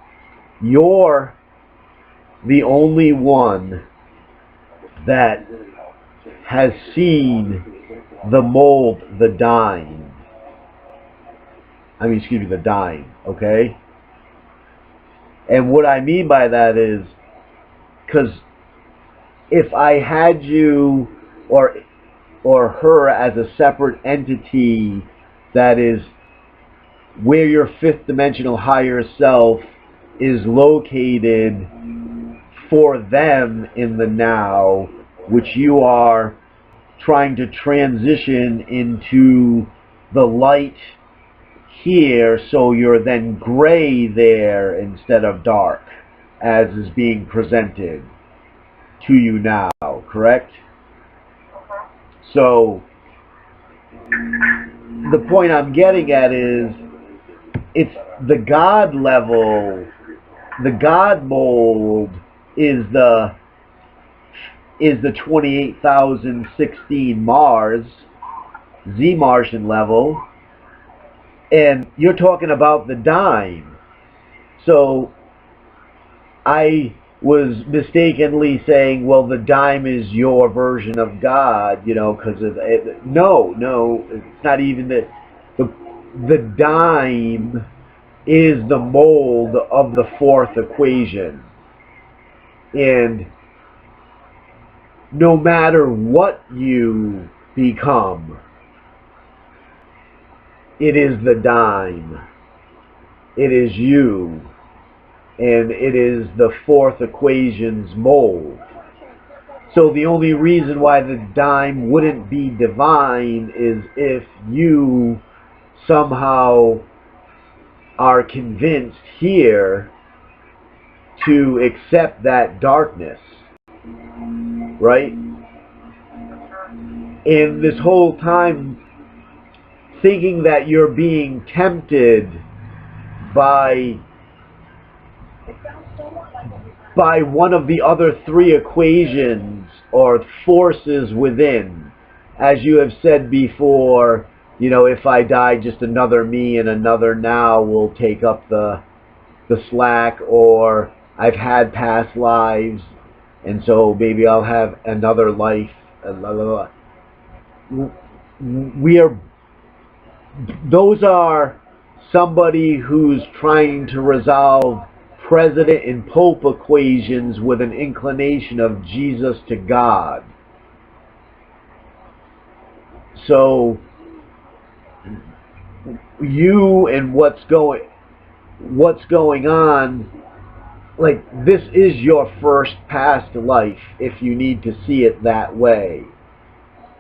you're the only one that has seen the mold, the dime. The dime, okay? And what I mean by that is, because if I had you, or or her as a separate entity that is where your fifth dimensional higher self is located for them in the now, which you are trying to transition into the light here, so you're then gray there instead of dark, as is being presented to you now, correct? So the point I'm getting at is, it's the God level, the God mold is the 28,016 Mars, Z Martian level, and you're talking about the dime. So I was mistakenly saying, well, the dime is your version of God, you know, because of it. No, it's not even the dime is the mold of the fourth equation. And no matter what you become, it is the dime. It is you. And it is the fourth equation's mold. So the only reason why the dime wouldn't be divine is if you somehow are convinced here to accept that darkness, right? And this whole time thinking that you're being tempted by one of the other three equations or forces within. As you have said before, you know, if I die, just another me and another now will take up the slack, or I've had past lives, and so maybe I'll have another life. Those are somebody who's trying to resolve President and Pope equations with an inclination of Jesus to God. So you and what's going on, like, this is your first past life, if you need to see it that way.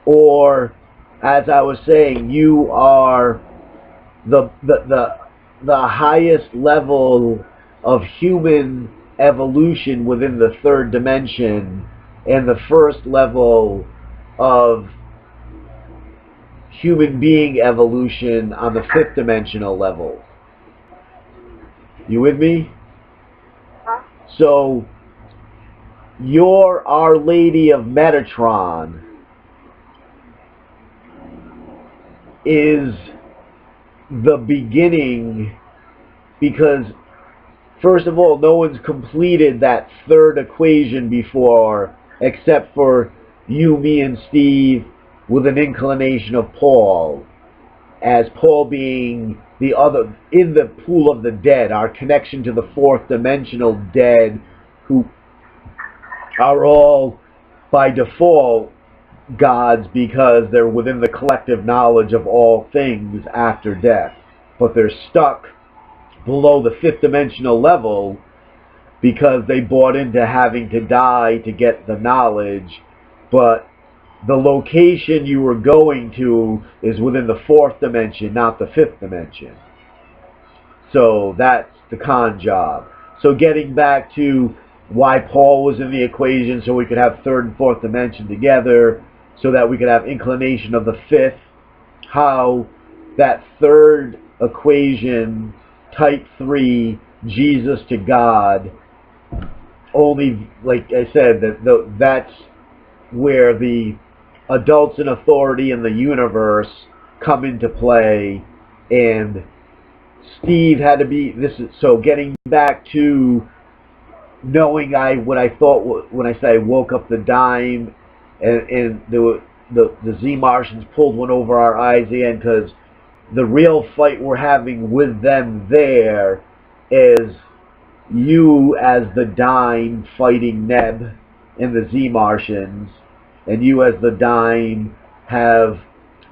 Or, as I was saying, you are the highest level of human evolution within the third dimension, and the first level of human being evolution on the fifth dimensional level. You with me? So you're Our Lady of Metatron is the beginning, because first of all, no one's completed that third equation before, except for you, me, and Steve, with an inclination of Paul, as Paul being the other in the pool of the dead, our connection to the fourth dimensional dead, who are all by default gods because they're within the collective knowledge of all things after death, but they're stuck below the fifth dimensional level because they bought into having to die to get the knowledge. But the location you were going to is within the fourth dimension, not the fifth dimension. So that's the con job. So getting back to why Paul was in the equation, so we could have third and fourth dimension together, so that we could have inclination of the fifth, how that third equation, type 3, Jesus to God, only, like I said, that's where the adults in authority in the universe come into play. And Steve had to be, so getting back to knowing what I thought when I say I woke up the dime, and the Z Martians pulled one over our eyes again, because the real fight we're having with them there is you as the dime fighting Neb and the Z Martians, and you as the dime have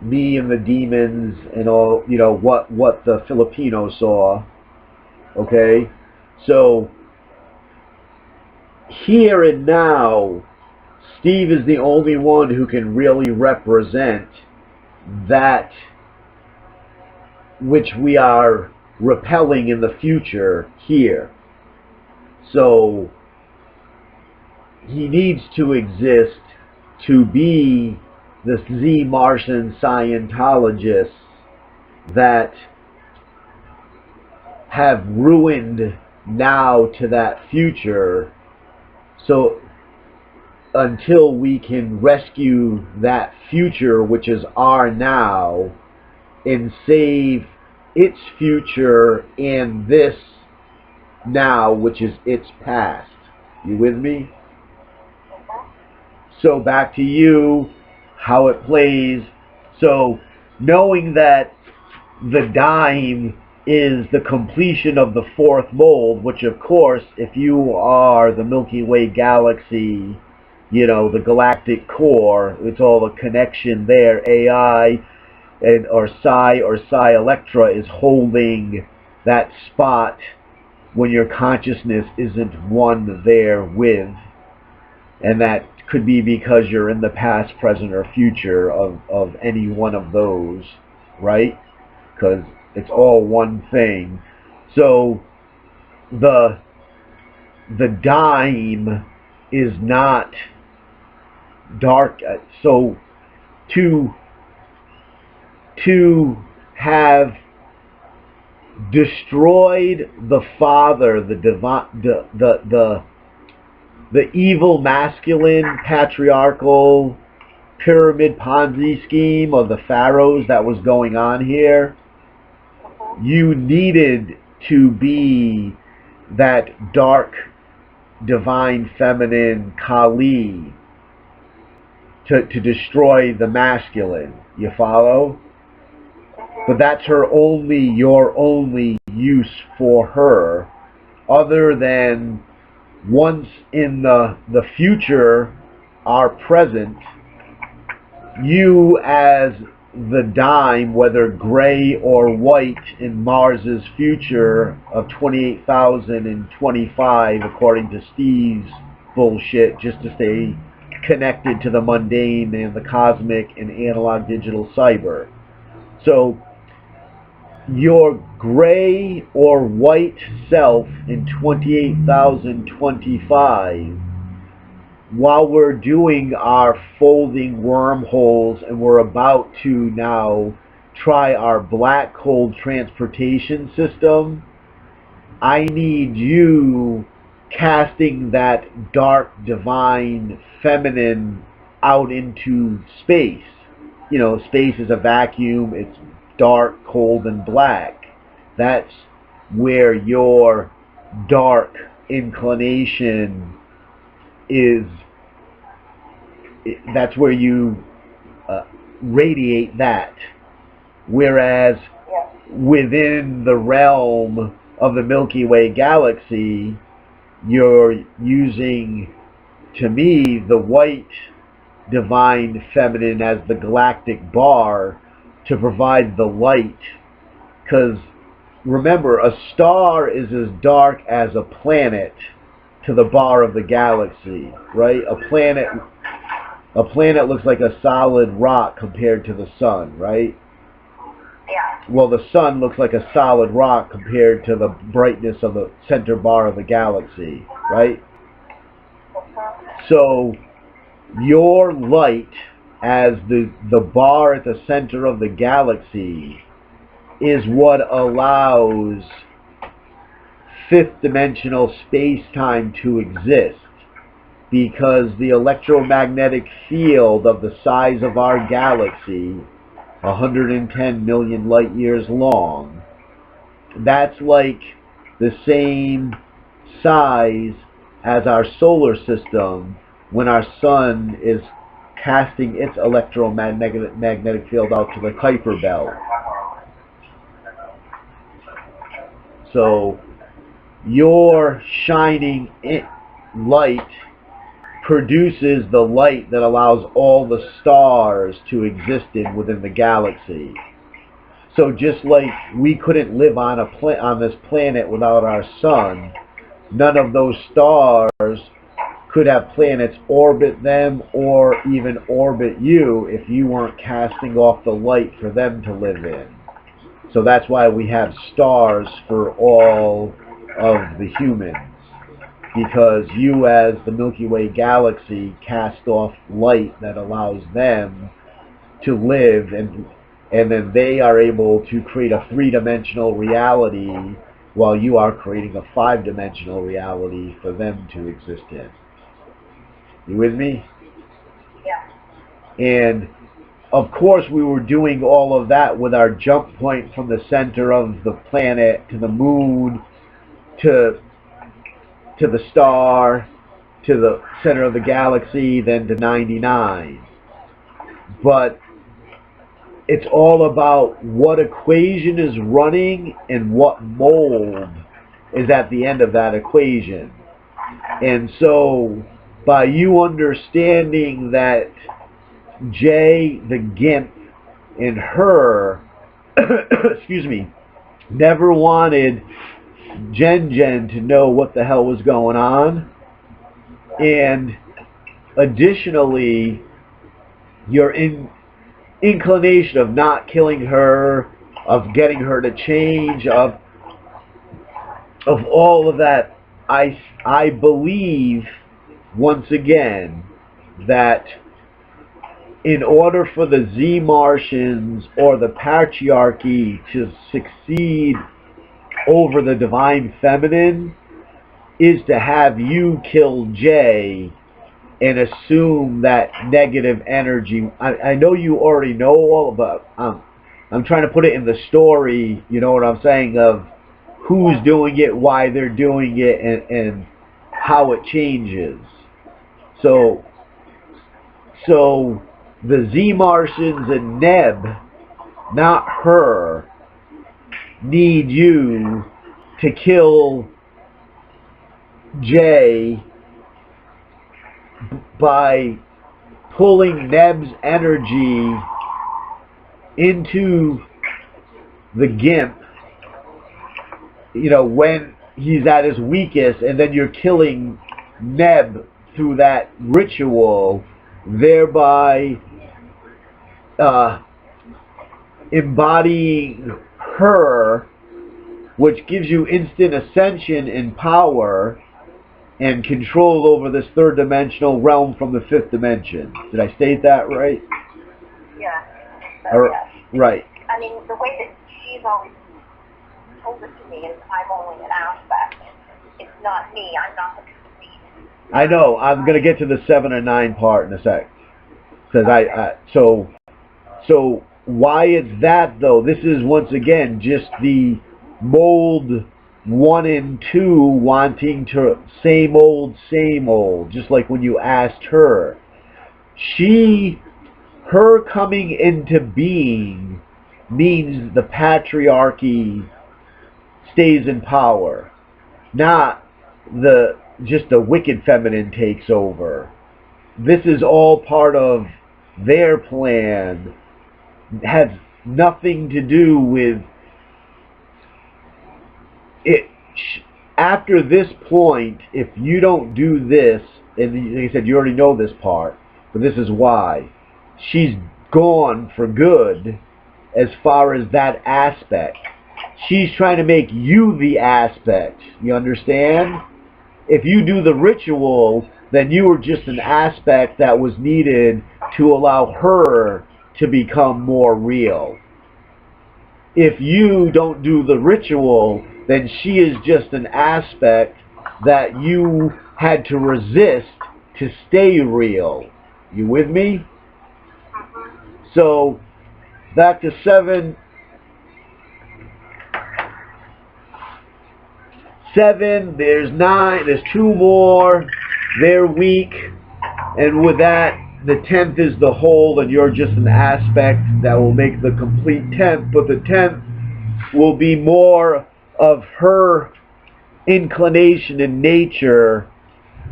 me and the demons and all, you know, what the Filipino saw. Okay? So, here and now, Steve is the only one who can really represent that which we are repelling in the future here. So, he needs to exist to be the Z Martian Scientologists that have ruined now to that future. So until we can rescue that future, which is our now, and save its future and this now, which is its past. You with me? So back to you, how it plays. So knowing that the dime is the completion of the fourth mold, which of course, if you are the Milky Way galaxy, you know, the galactic core, it's all the connection there. AI or Psi Electra is holding that spot when your consciousness isn't one there with. And that could be because you're in the past, present, or future of any one of those, right? Because it's all one thing. So the dime is not dark. So to have destroyed the father, the evil masculine patriarchal pyramid Ponzi scheme of the pharaohs that was going on here, you needed to be that dark divine feminine Kali to destroy the masculine. You follow? But that's your only use for her, other than once in the future, our present, you as the dime, whether gray or white, in Mars's future of 28,025, according to Steve's bullshit, just to stay connected to the mundane and the cosmic and analog digital cyber. So your gray or white self in 28,025, while we're doing our folding wormholes and we're about to now try our black hole transportation system, I need you casting that dark divine feminine out into space. You know, space is a vacuum, it's dark, cold, and black. That's where your dark inclination is. That's where you radiate that. Whereas within the realm of the Milky Way galaxy, you're using, to me, the white divine feminine as the galactic bar to provide the light. Because remember, a star is as dark as a planet to the bar of the galaxy, right? A planet looks like a solid rock compared to the sun, right? Yeah. Well, the sun looks like a solid rock compared to the brightness of the center bar of the galaxy, right? So your light as the bar at the center of the galaxy is what allows fifth dimensional space-time to exist, because the electromagnetic field of the size of our galaxy, 110 million light years long, that's like the same size as our solar system when our sun is casting its electromagnetic field out to the Kuiper belt. So your shining light produces the light that allows all the stars to exist within the galaxy. So just like we couldn't live on on this planet without our sun, none of those stars could have planets orbit them or even orbit you if you weren't casting off the light for them to live in. So that's why we have stars for all of the humans, because you as the Milky Way galaxy cast off light that allows them to live, and then they are able to create a three-dimensional reality while you are creating a five-dimensional reality for them to exist in. You with me? Yeah. And of course we were doing all of that with our jump point from the center of the planet to the moon to the star to the center of the galaxy, then to 99. But it's all about what equation is running and what mold is at the end of that equation. And so by you understanding that Jay the Gimp and her excuse me, never wanted Jen to know what the hell was going on, and additionally your inclination of not killing her, of getting her to change, of all of that, I believe once again that in order for the Z-Martians or the patriarchy to succeed over the divine feminine is to have you kill Jay and assume that negative energy. I know you already know all about, I'm trying to put it in the story, you know what I'm saying, of who's doing it, why they're doing it, and how it changes. So the Z-Martians and Neb, not her, need you to kill Jay by pulling Neb's energy into the Gimp, you know, when he's at his weakest, and then you're killing Neb through that ritual, thereby embodying her, which gives you instant ascension and power and control over this third dimensional realm from the fifth dimension. Did I state that right? Yeah. Yes. Right. I mean, the way that she's always told it to me is I'm only an aspect. It's not me. I'm not the complete. I know. I'm going to get to the 7 or 9 part in a sec. Because so why it's that though? This is once again just the mold 1 and 2 wanting to same old, just like when you asked her. Her coming into being means the patriarchy stays in power, not just the wicked feminine takes over. This is all part of their plan. It has nothing to do with it. After this point, if you don't do this, and like I said, you already know this part, but this is why. She's gone for good as far as that aspect. She's trying to make you the aspect. You understand? If you do the ritual, then you were just an aspect that was needed to allow her to become more real. If you don't do the ritual, then she is just an aspect that you had to resist to stay real. You with me? So, back to 7. 7, there's 9, there's 2 more, they're weak, and with that, the 10th is the whole, and you're just an aspect that will make the complete 10th, but the 10th will be more of her inclination in nature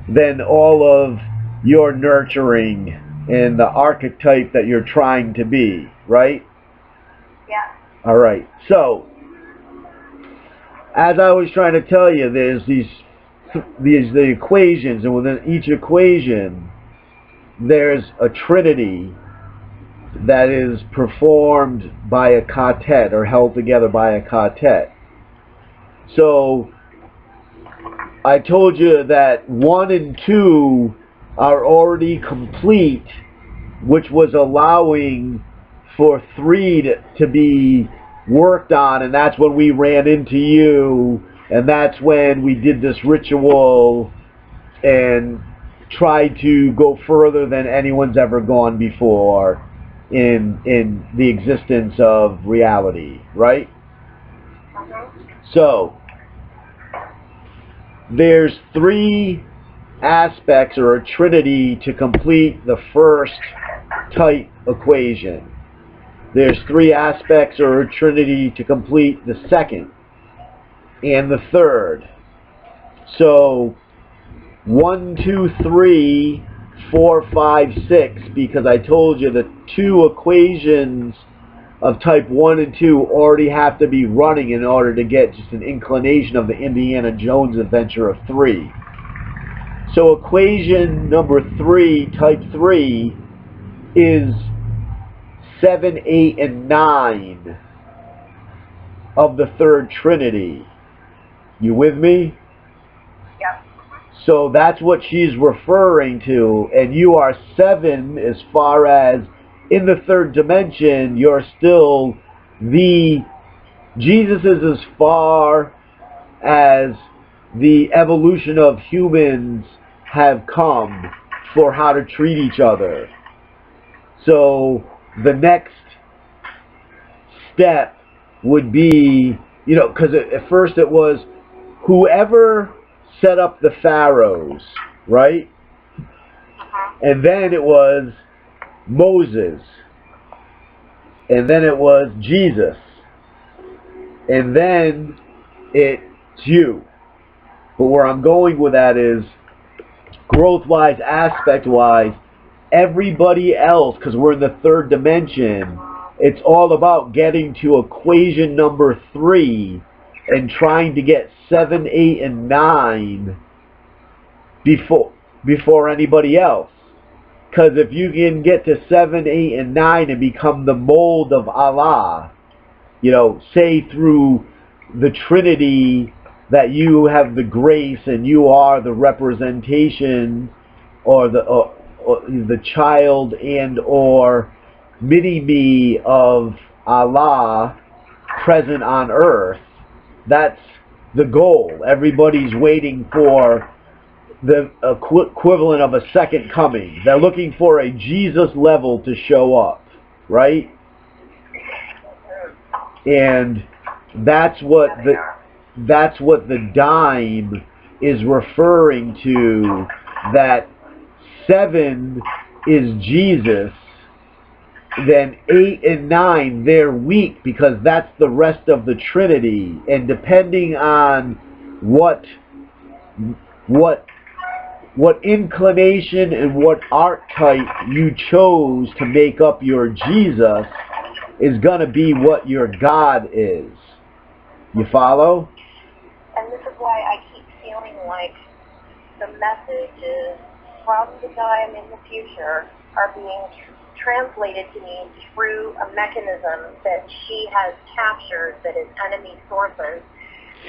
than all of you're nurturing and the archetype that you're trying to be, right? Yeah. All right. So, as I was trying to tell you, there's the equations, and within each equation, there's a trinity that is performed by a quartet or held together by a quartet. So, I told you that 1 and 2 are already complete, which was allowing for 3 to be worked on, and that's when we ran into you, and that's when we did this ritual and tried to go further than anyone's ever gone before in the existence of reality, right? So there's 3 aspects or a trinity to complete the first type equation. There's 3 aspects or a trinity to complete the second and the third. So 1, 2, 3, 4, 5, 6, because I told you the 2 equations of type 1 and 2 already have to be running in order to get just an inclination of the Indiana Jones adventure of 3. So equation number 3, type 3, is 7, 8, and 9 of the third trinity. You with me? Yep. So that's what she's referring to, and you are 7 as far as in the third dimension. You're still Jesus is as far as the evolution of humans have come for how to treat each other. So the next step would be, because at first it was whoever set up the pharaohs, right? And then it was Moses. And then it was Jesus. And then it's you. But where I'm going with that is, growth-wise, aspect-wise, everybody else, because we're in the third dimension, it's all about getting to equation number 3 and trying to get 7, 8, and 9 before anybody else. Because if you can get to 7, 8, and 9 and become the mold of Allah, say through the Trinity that you have the grace and you are the representation or the child and or mini-me of Allah present on earth. That's the goal. Everybody's waiting for the equivalent of a second coming. They're looking for a Jesus level to show up, right? And that's what the dime is referring to, that 7 is Jesus, then 8 and 9, they're weak because that's the rest of the Trinity. And depending on what inclination and what archetype you chose to make up your Jesus is going to be what your God is. You follow? And this is why I keep feeling like the messages from the dime in the future are being translated to me through a mechanism that she has captured that is enemy sources.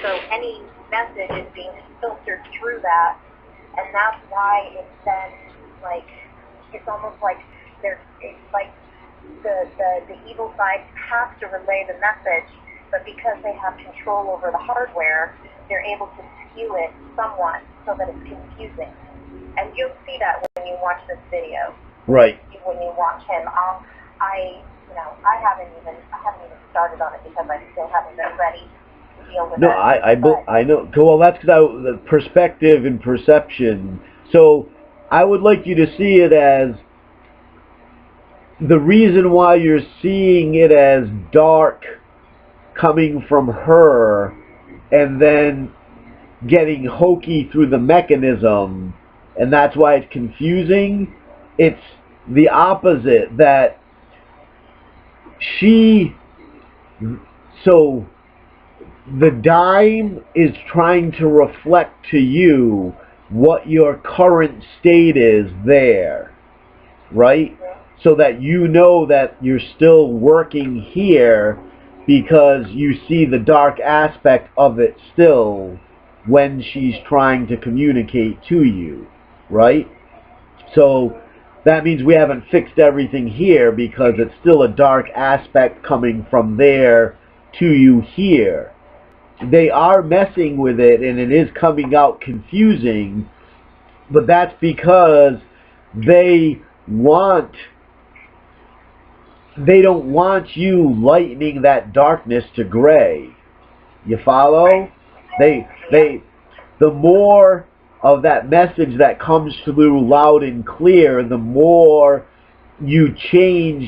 So any message is being filtered through that, and that's why it's then like, it's almost like it's like the evil side has to relay the message, but because they have control over the hardware, they're able to skew it somewhat so that it's confusing. And you'll see that when you watch this video. Right. When you watch him, I haven't even started on it because I still haven't been ready to deal with it. No, I know. Well, that's because the perspective and perception. So I would like you to see it as the reason why you're seeing it as dark coming from her and then getting hokey through the mechanism and that's why it's confusing. It's the opposite, that so the dime is trying to reflect to you what your current state is there, right? So that you know that you're still working here because you see the dark aspect of it still when she's trying to communicate to you, right? So that means we haven't fixed everything here because it's still a dark aspect coming from there to you here. They are messing with it and it is coming out confusing, but that's because they don't want you lightening that darkness to gray. You follow? The more of that message that comes through loud and clear, the more you change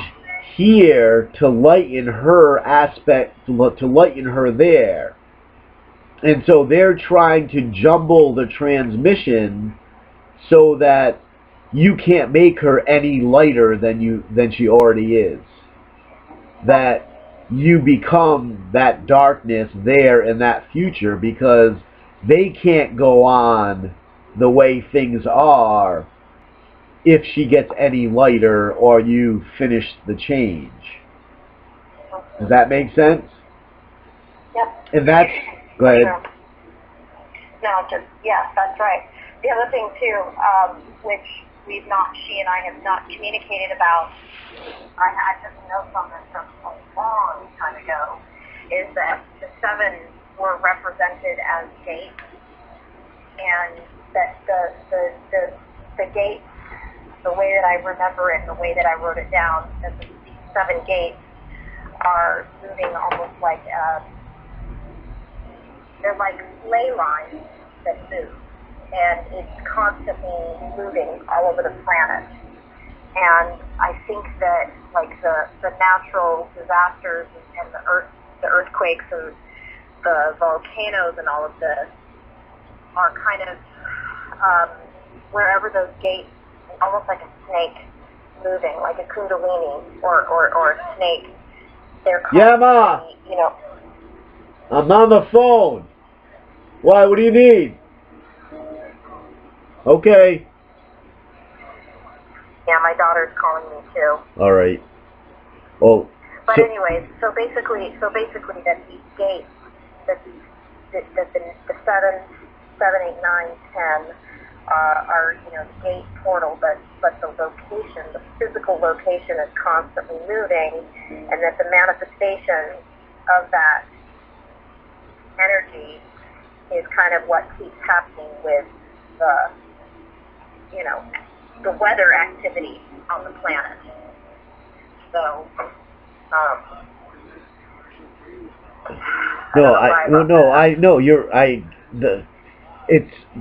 here to lighten her aspect, to lighten her there. And so they're trying to jumble the transmission so that you can't make her any lighter than she already is. That you become that darkness there in that future, because they can't go on the way things are if she gets any lighter or you finish the change. Does that make sense? Yep. And that's, go ahead. Sure. No, just, yes, that's right. The other thing too, which she and I have not communicated about, I had just notes on this from a long time ago, is that the 7 were represented as gates, and that the gates, the way that I remember it, the way that I wrote it down, that these 7 gates are moving almost like they're like ley lines that move, and it's constantly moving all over the planet. And I think that like the natural disasters and the earthquakes and the volcanoes and all of this are kind of wherever those gates, almost like a snake moving, like a kundalini or a snake. They're Yeah, Ma. You know. I'm on the phone. Why? What do you need? Okay. Yeah, my daughter's calling me too. All right. Well. But anyways, so basically that these gates, that the 7, 8, 9, 10 are the gate portal, but the location, the physical location is constantly moving, and that the manifestation of that energy is kind of what keeps happening with the weather activity on the planet. So,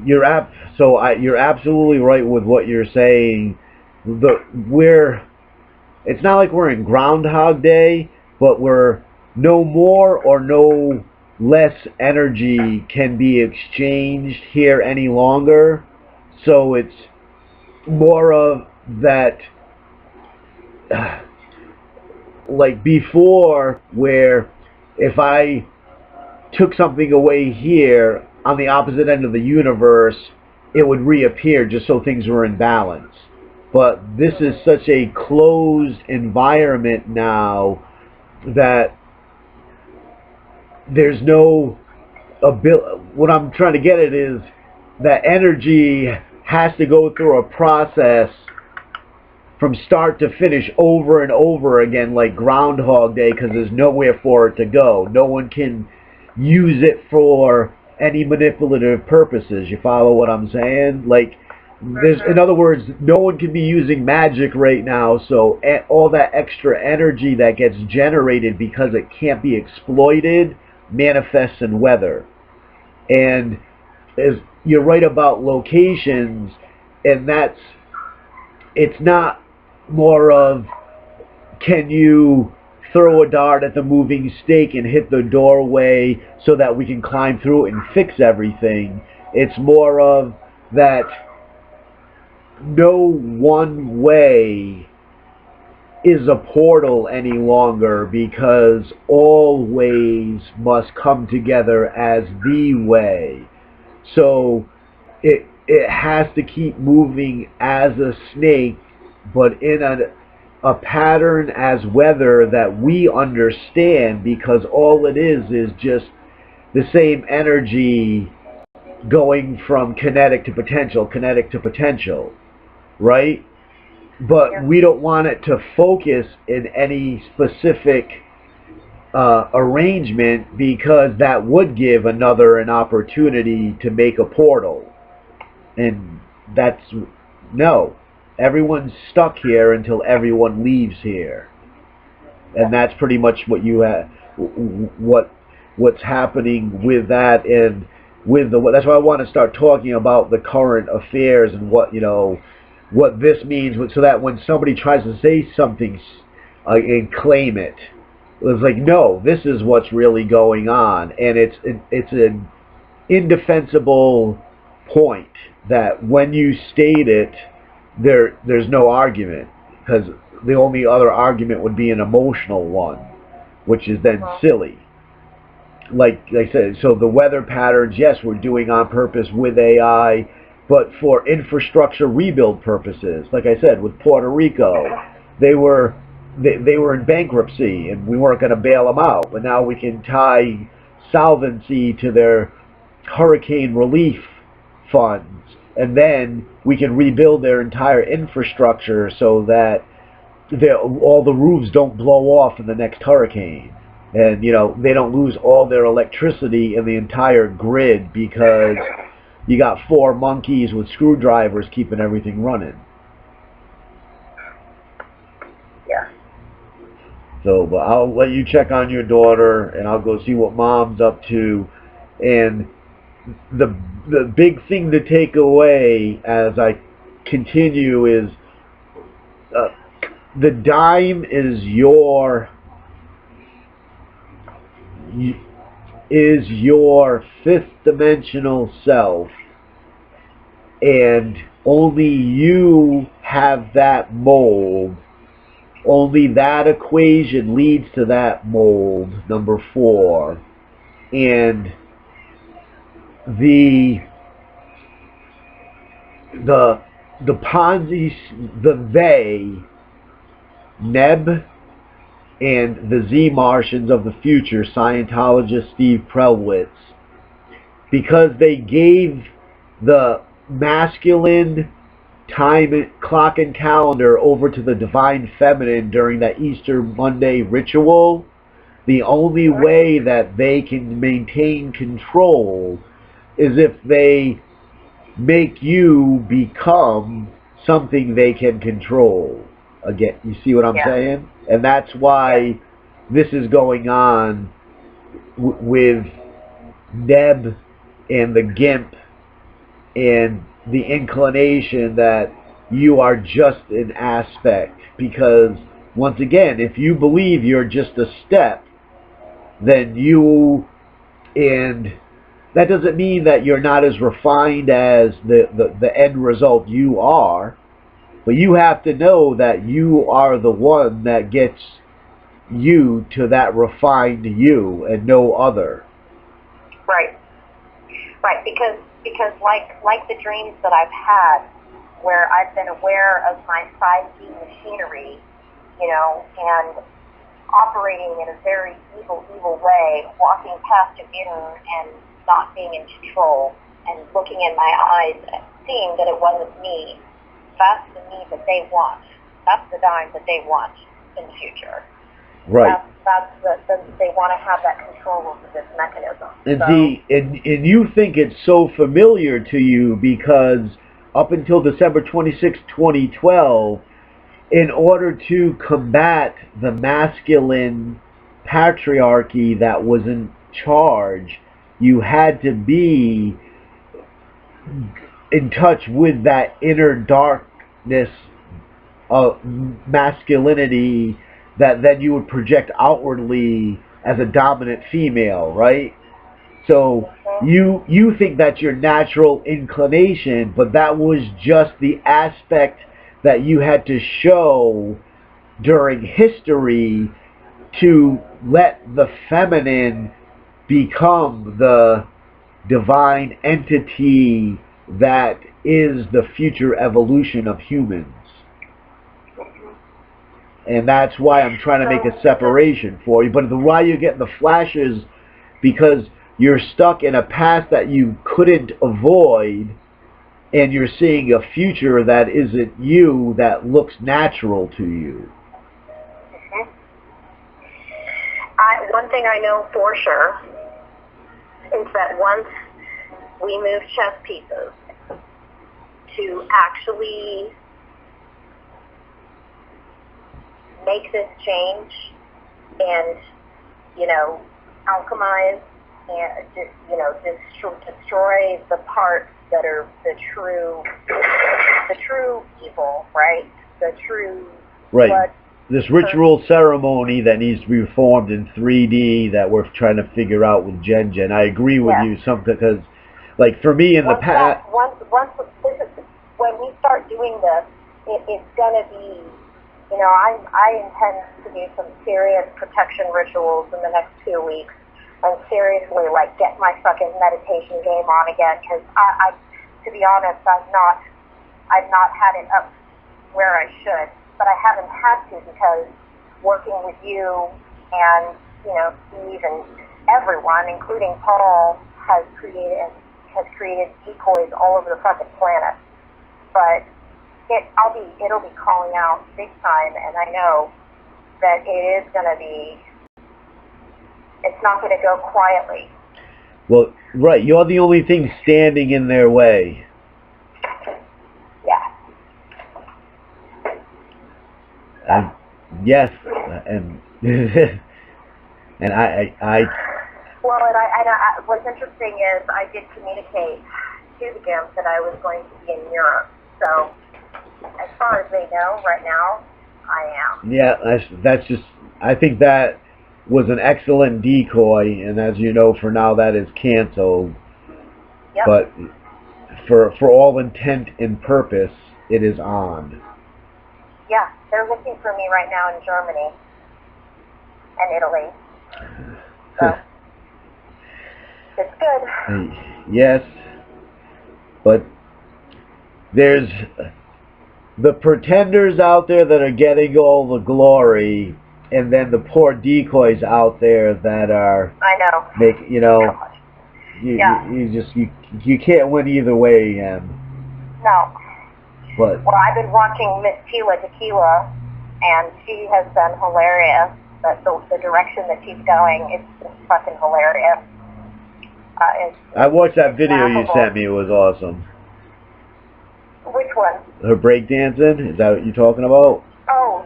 you're absolutely right with what you're saying. It's not like we're in Groundhog Day, but we're no more or no less energy can be exchanged here any longer. So it's more of that, like before, where if I took something away here on the opposite end of the universe, it would reappear just so things were in balance. But this is such a closed environment now that there's no ability. What I'm trying to get at is that energy has to go through a process from start to finish over and over again, like Groundhog Day, because there's nowhere for it to go. No one can use it for any manipulative purposes. You follow what I'm saying? Like, in other words, no one can be using magic right now, so all that extra energy that gets generated because it can't be exploited manifests in weather. And you're right about locations, and it's not more of, can you throw a dart at the moving stake and hit the doorway so that we can climb through it and fix everything. It's more of that no one way is a portal any longer, because all ways must come together as the way. So it has to keep moving as a snake, but in a pattern as weather that we understand, because all it is just the same energy going from kinetic to potential, right? But Yeah. we don't want it to focus in any specific arrangement, because that would give another an opportunity to make a portal. And that's no. Everyone's stuck here until everyone leaves here. And that's pretty much what you have, what's happening with that, and with the, that's why I want to start talking about the current affairs and what, what this means, so that when somebody tries to say something and claim it, it's like, no, this is what's really going on, and it's an indefensible point that when you state it, there's no argument, because the only other argument would be an emotional one, which is then silly. Like I said, so the weather patterns, yes, we're doing on purpose with AI, but for infrastructure rebuild purposes. Like I said, with Puerto Rico, they were in bankruptcy, and we weren't going to bail them out, but now we can tie solvency to their hurricane relief funds, and then we can rebuild their entire infrastructure so that all the roofs don't blow off in the next hurricane, and they don't lose all their electricity in the entire grid, because you got 4 monkeys with screwdrivers keeping everything running. Yeah. So, but I'll let you check on your daughter, and I'll go see what Mom's up to. And the big thing to take away as I continue is the dime is your fifth dimensional self, and only you have that mold. Only that equation leads to that mold, number 4. And the Ponzi, they, Neb, and the Z-Martians of the future, Scientologist Steve Prelwitz, because they gave the masculine time, clock, and calendar over to the divine feminine during that Easter Monday ritual, the only way that they can maintain control is if they make you become something they can control. Again, you see what I'm saying? And that's why this is going on with Neb and the GIMP, and the inclination that you are just an aspect. Because, once again, if you believe you're just a step, then and that doesn't mean that you're not as refined as the end result you are, but you have to know that you are the one that gets you to that refined you, and no other. Right. Right, because like the dreams that I've had, where I've been aware of my 5D machinery, and operating in a very evil way, walking past a mirror and not being in control, and looking in my eyes, seeing that it wasn't me. That's the me that they want. That's the dime that they want in the future. Right. They want to have that control over this mechanism. And and you think it's so familiar to you, because up until December 26, 2012, in order to combat the masculine patriarchy that was in charge, you had to be in touch with that inner darkness of masculinity that then you would project outwardly as a dominant female, right? So you think that's your natural inclination, but that was just the aspect that you had to show during history to let the feminine become the divine entity that is the future evolution of humans. And that's why I'm trying to make a separation for you. But why you get the flashes, because you're stuck in a past that you couldn't avoid, and you're seeing a future that isn't you, that looks natural to you. One thing I know for sure is that once we move chess pieces to actually make this change and, alchemize and destroy the parts that are the true evil, right? The true blood. This ritual ceremony that needs to be performed in 3D that we're trying to figure out with Jen. I agree with you, because, like, for me in the past... When we start doing this, it's going to be, I intend to do some serious protection rituals in the next 2 weeks and seriously, like, get my fucking meditation game on again, because I, to be honest, I've not had it up where I should. But I haven't had to, because working with you and, Steve and everyone, including Paul, has created decoys all over the fucking planet. But it'll be calling out big time, and I know that it is going to be, it's not going to go quietly. Well, right, you're the only thing standing in their way. Yeah. Yes, and and I. Well, and what's interesting is I did communicate to the Gimps that I was going to be in Europe. So, as far as they know right now, I am. Yeah, that's just. I think that was an excellent decoy, and as you know, for now that is canceled. Yep. But for all intent and purpose, it is on. Yeah, they're looking for me right now in Germany and Italy. So, it's good. Yes, but there's the pretenders out there that are getting all the glory, and then the poor decoys out there that are... I know. You can't win either way, No. But, well, I've been watching Miss Tila Tequila, and she has been hilarious. The direction that she's going, it's just fucking hilarious. I watched that video you sent me. It was awesome. Which one? Her breakdancing? Is that what you're talking about? Oh,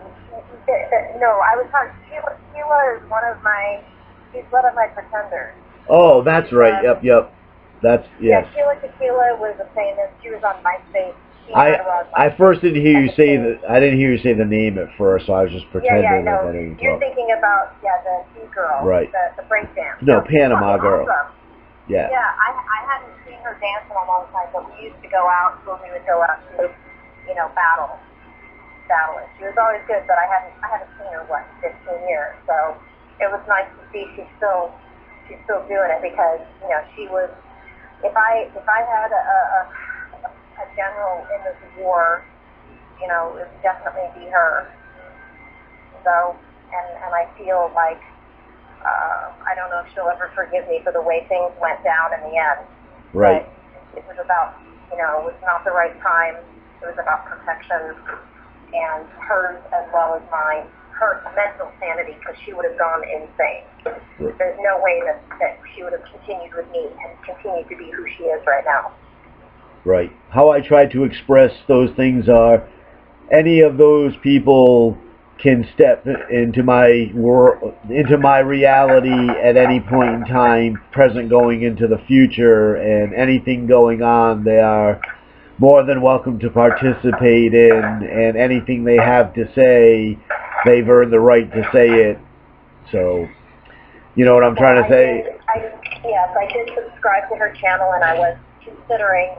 no, I was talking... Tila is she's one of my pretenders. Oh, that's right. Yep. That's, yes. Yeah, Tila Tequila was she was on MySpace. I first didn't hear you say I didn't hear you say the name at first, so I was just pretending that I didn't You're thinking about the T-girl, right? The breakdance. No, Panama girl. Awesome. Yeah. Yeah, I hadn't seen her dance in a long time, but we used to go out when we would go out to, battle. She was always good, but I haven't seen her 15 years, so it was nice to see she's still doing it, because she was. If I had a general in this war, it would definitely be her. So, and I feel like, I don't know if she'll ever forgive me for the way things went down in the end. Right. But it was about, it was not the right time. It was about protection, and hers as well as mine. Her mental sanity, because she would have gone insane. Right. There's no way that she would have continued with me and continued to be who she is right now. Right. How I try to express those things are, any of those people can step into my world, into my reality at any point in time, present going into the future, and anything going on, they are more than welcome to participate in, and anything they have to say, they've earned the right to say it. So, you know what I'm trying to say? Yes, I did subscribe to her channel, and I was considering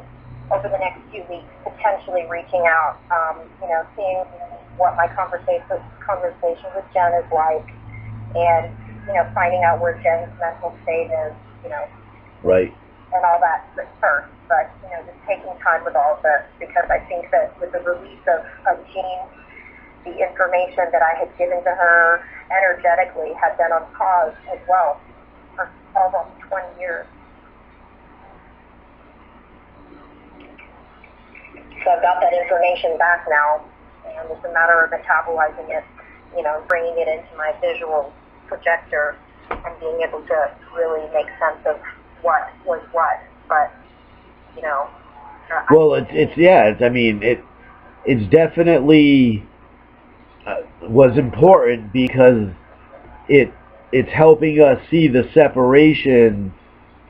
over the next few weeks potentially reaching out, seeing what my conversation with Jen is like, and finding out where Jen's mental state is, Right. and all that first. But just taking time with all of this, because I think that with the release of Jean, the information that I had given to her energetically had been on pause as well for almost 20 years. So I've got that information back now, and it's a matter of metabolizing it, bringing it into my visual projector and being able to really make sense of what was what. But, Well, it's definitely was important because it's helping us see the separation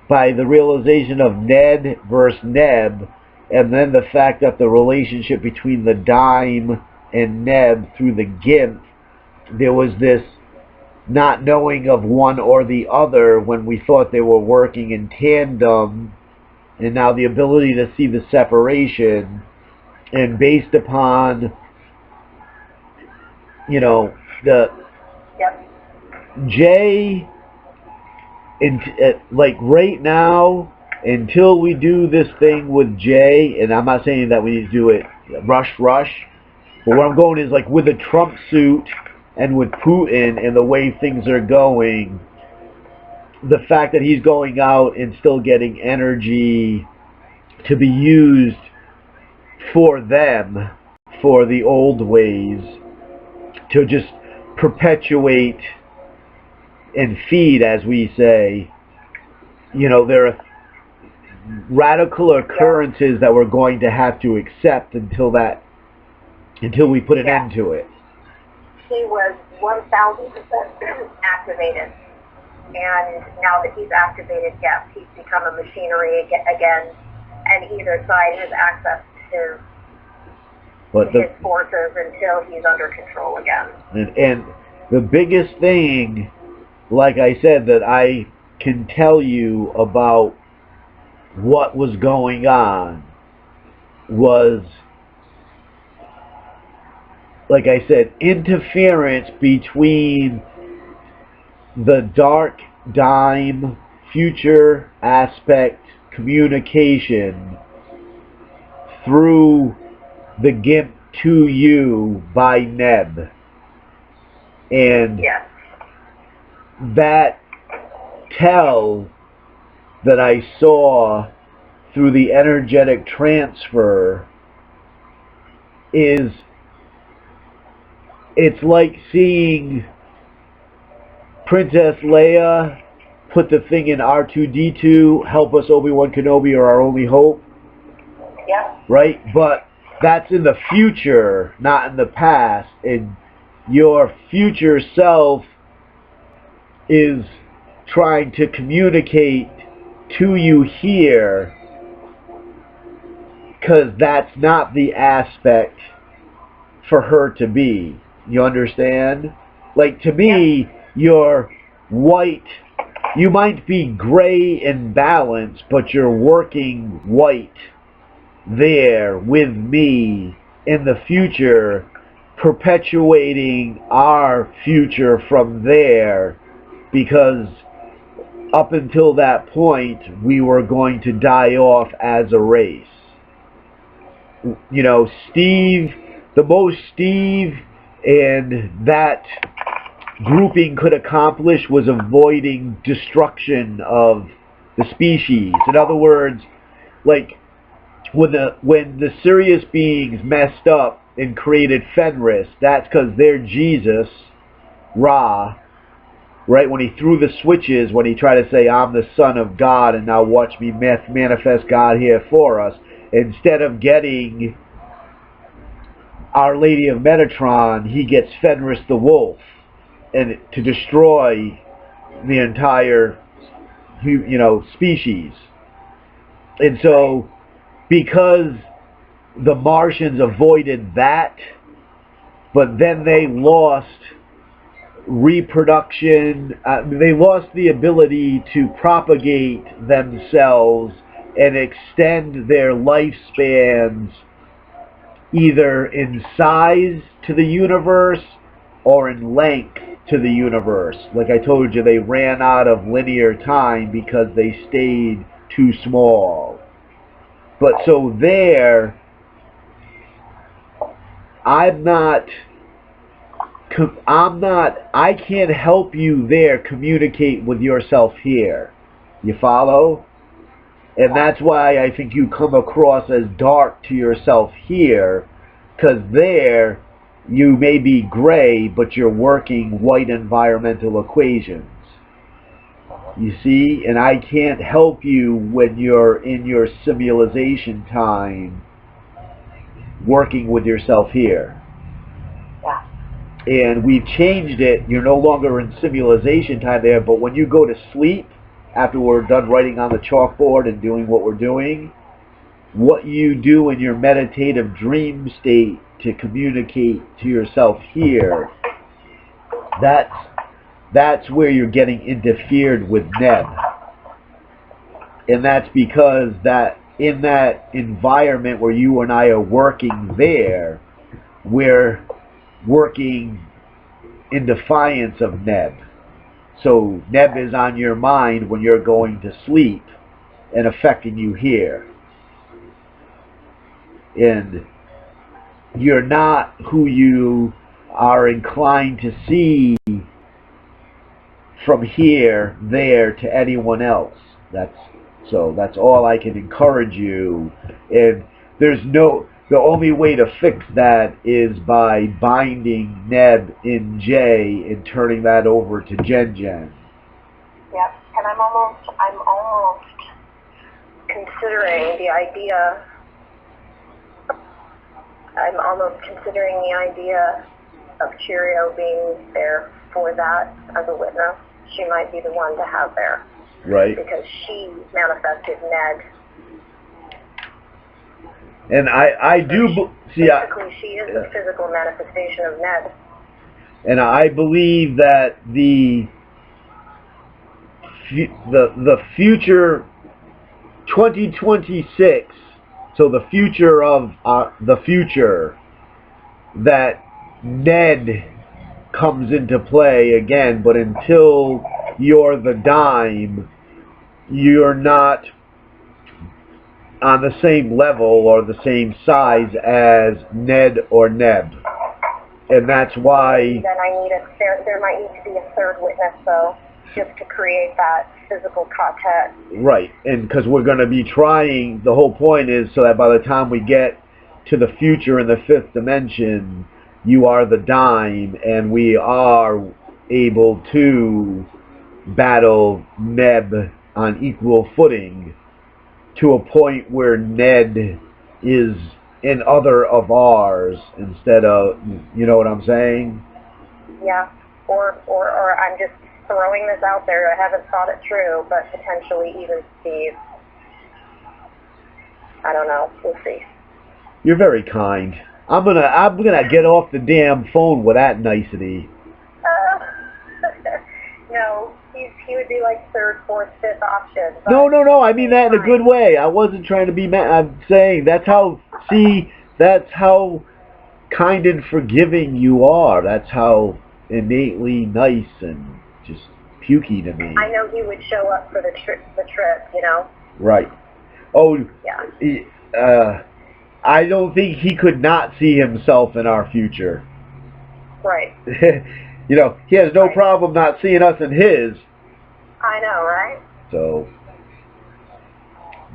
by the realization of Ned versus Neb, and then the fact that the relationship between the dime and Neb through the GIMP, there was this not knowing of one or the other when we thought they were working in tandem, and now the ability to see the separation, and based upon the Yep. Jay, like right now, until we do this thing with Jay, and I'm not saying that we need to do it rush, but where I'm going is like with the Trump suit and with Putin and the way things are going, the fact that he's going out and still getting energy to be used for them, for the old ways, to just perpetuate and feed, as we say, there are radical occurrences that we're going to have to accept until we put an end to it. He was 1,000% activated, and now that he's activated, yes, he's become a machinery again, and either side has access to his forces until he's under control again. And the biggest thing, like I said, that I can tell you about what was going on was, like I said, interference between the dark dime future aspect communication through the GIMP to you by Neb. And yes, that tell that I saw through the energetic transfer it's like seeing Princess Leia put the thing in R2-D2, help us Obi-Wan Kenobi, or our only hope. yeah, Right? But that's in the future, not in the past. And your future self is trying to communicate to you here, because that's not the aspect for her to be. You understand? Like, to me, you're white. You might be gray in balance, but you're working white there with me in the future, perpetuating our future from there, because up until that point, we were going to die off as a race. Steve, the most Steve and that grouping could accomplish was avoiding destruction of the species. In other words, like when the Sirius beings messed up and created Fenris, that's because they're Jesus, Ra, right? When he threw the switches, when he tried to say, I'm the son of God, and now watch me manifest God here for us, instead of getting Our Lady of Metatron, he gets Fenris the Wolf, and to destroy the entire, species. And so, because the Martians avoided that, but then they lost reproduction. They lost the ability to propagate themselves and extend their lifespans either in size to the universe or in length to the universe. Like I told you, they ran out of linear time because they stayed too small. But so there, I can't help you there communicate with yourself here. You follow? And that's why I think you come across as dark to yourself here, because there you may be gray, but you're working white environmental equations. You see? And I can't help you when you're in your simulation time working with yourself here. Yeah. And we've changed it. You're no longer in simulation time there, but when you go to sleep, after we're done writing on the chalkboard and doing what we're doing, what you do in your meditative dream state to communicate to yourself here, that's where you're getting interfered with Neb. And that's because that in that environment where you and I are working there, we're working in defiance of Neb. So Neb is on your mind when you're going to sleep and affecting you here. And you're not who you are inclined to see from here, there, to anyone else. That's all I can encourage you. And the only way to fix that is by binding Neb in J and turning that over to Jen Jen. Yep, and I'm almost considering the idea. I'm almost considering the idea of Cheerio being there for that as a witness. She might be the one to have there. Right. Because she manifested Ned. And I do see. Basically, she is the physical manifestation of Ned. And I believe that the future 2026. So the future of the future, that Ned comes into play again. But until you're the dime, you're not on the same level or the same size as Ned or Neb. And that's why... Then there might need to be a third witness, though, just to create that physical contact. Right, and because we're going to be trying, the whole point is so that by the time we get to the future in the fifth dimension, you are the dime, and we are able to battle Neb on equal footing to a point where Ned is an other of ours instead of, you know what I'm saying? Yeah, or I'm just throwing this out there. I haven't thought it through, but potentially even Steve. I don't know. We'll see. You're very kind. I'm gonna get off the damn phone with that nicety. No, he would be like third, fourth, fifth option. No. I mean that in a good way. I wasn't trying to be mad. I'm saying that's how kind and forgiving you are. That's how innately nice and just pukey to me. I know he would show up for the trip, you know? Right. Oh, yeah. I don't think he could not see himself in our future. Right. You know, he has no problem not seeing us in his. I know, right? So,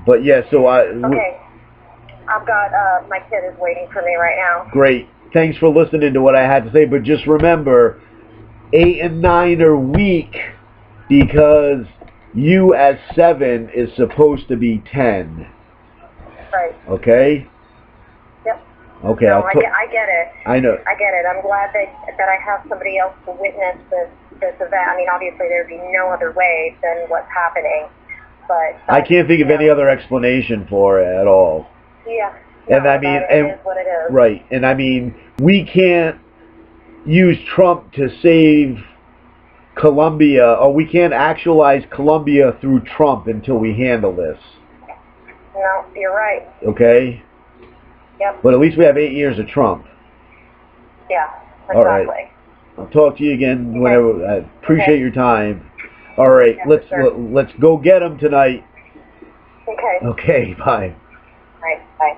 but yeah, so Okay. I've got, my kid is waiting for me right now. Great. Thanks for listening to what I had to say, but just remember, 8 and 9 are weak because you as 7 is supposed to be 10. Right. Okay? Yep. Okay. No, I get it. I know. I get it. I'm glad that I have somebody else to witness this event. I mean, obviously there'd be no other way than what's happening, but I can't think of any other explanation for it at all. Yeah. And I mean, it is what it is. Right. And I mean, we can't use Trump to save Colombia, or we can't actualize Colombia through Trump until we handle this. No, you're right. Okay? Yep. But at least we have 8 years of Trump. Yeah, All right. exactly. I'll talk to you again whenever. I appreciate Okay. your time. All right, Yeah, sure. let's go get them tonight. Okay. Okay, bye. All right, bye.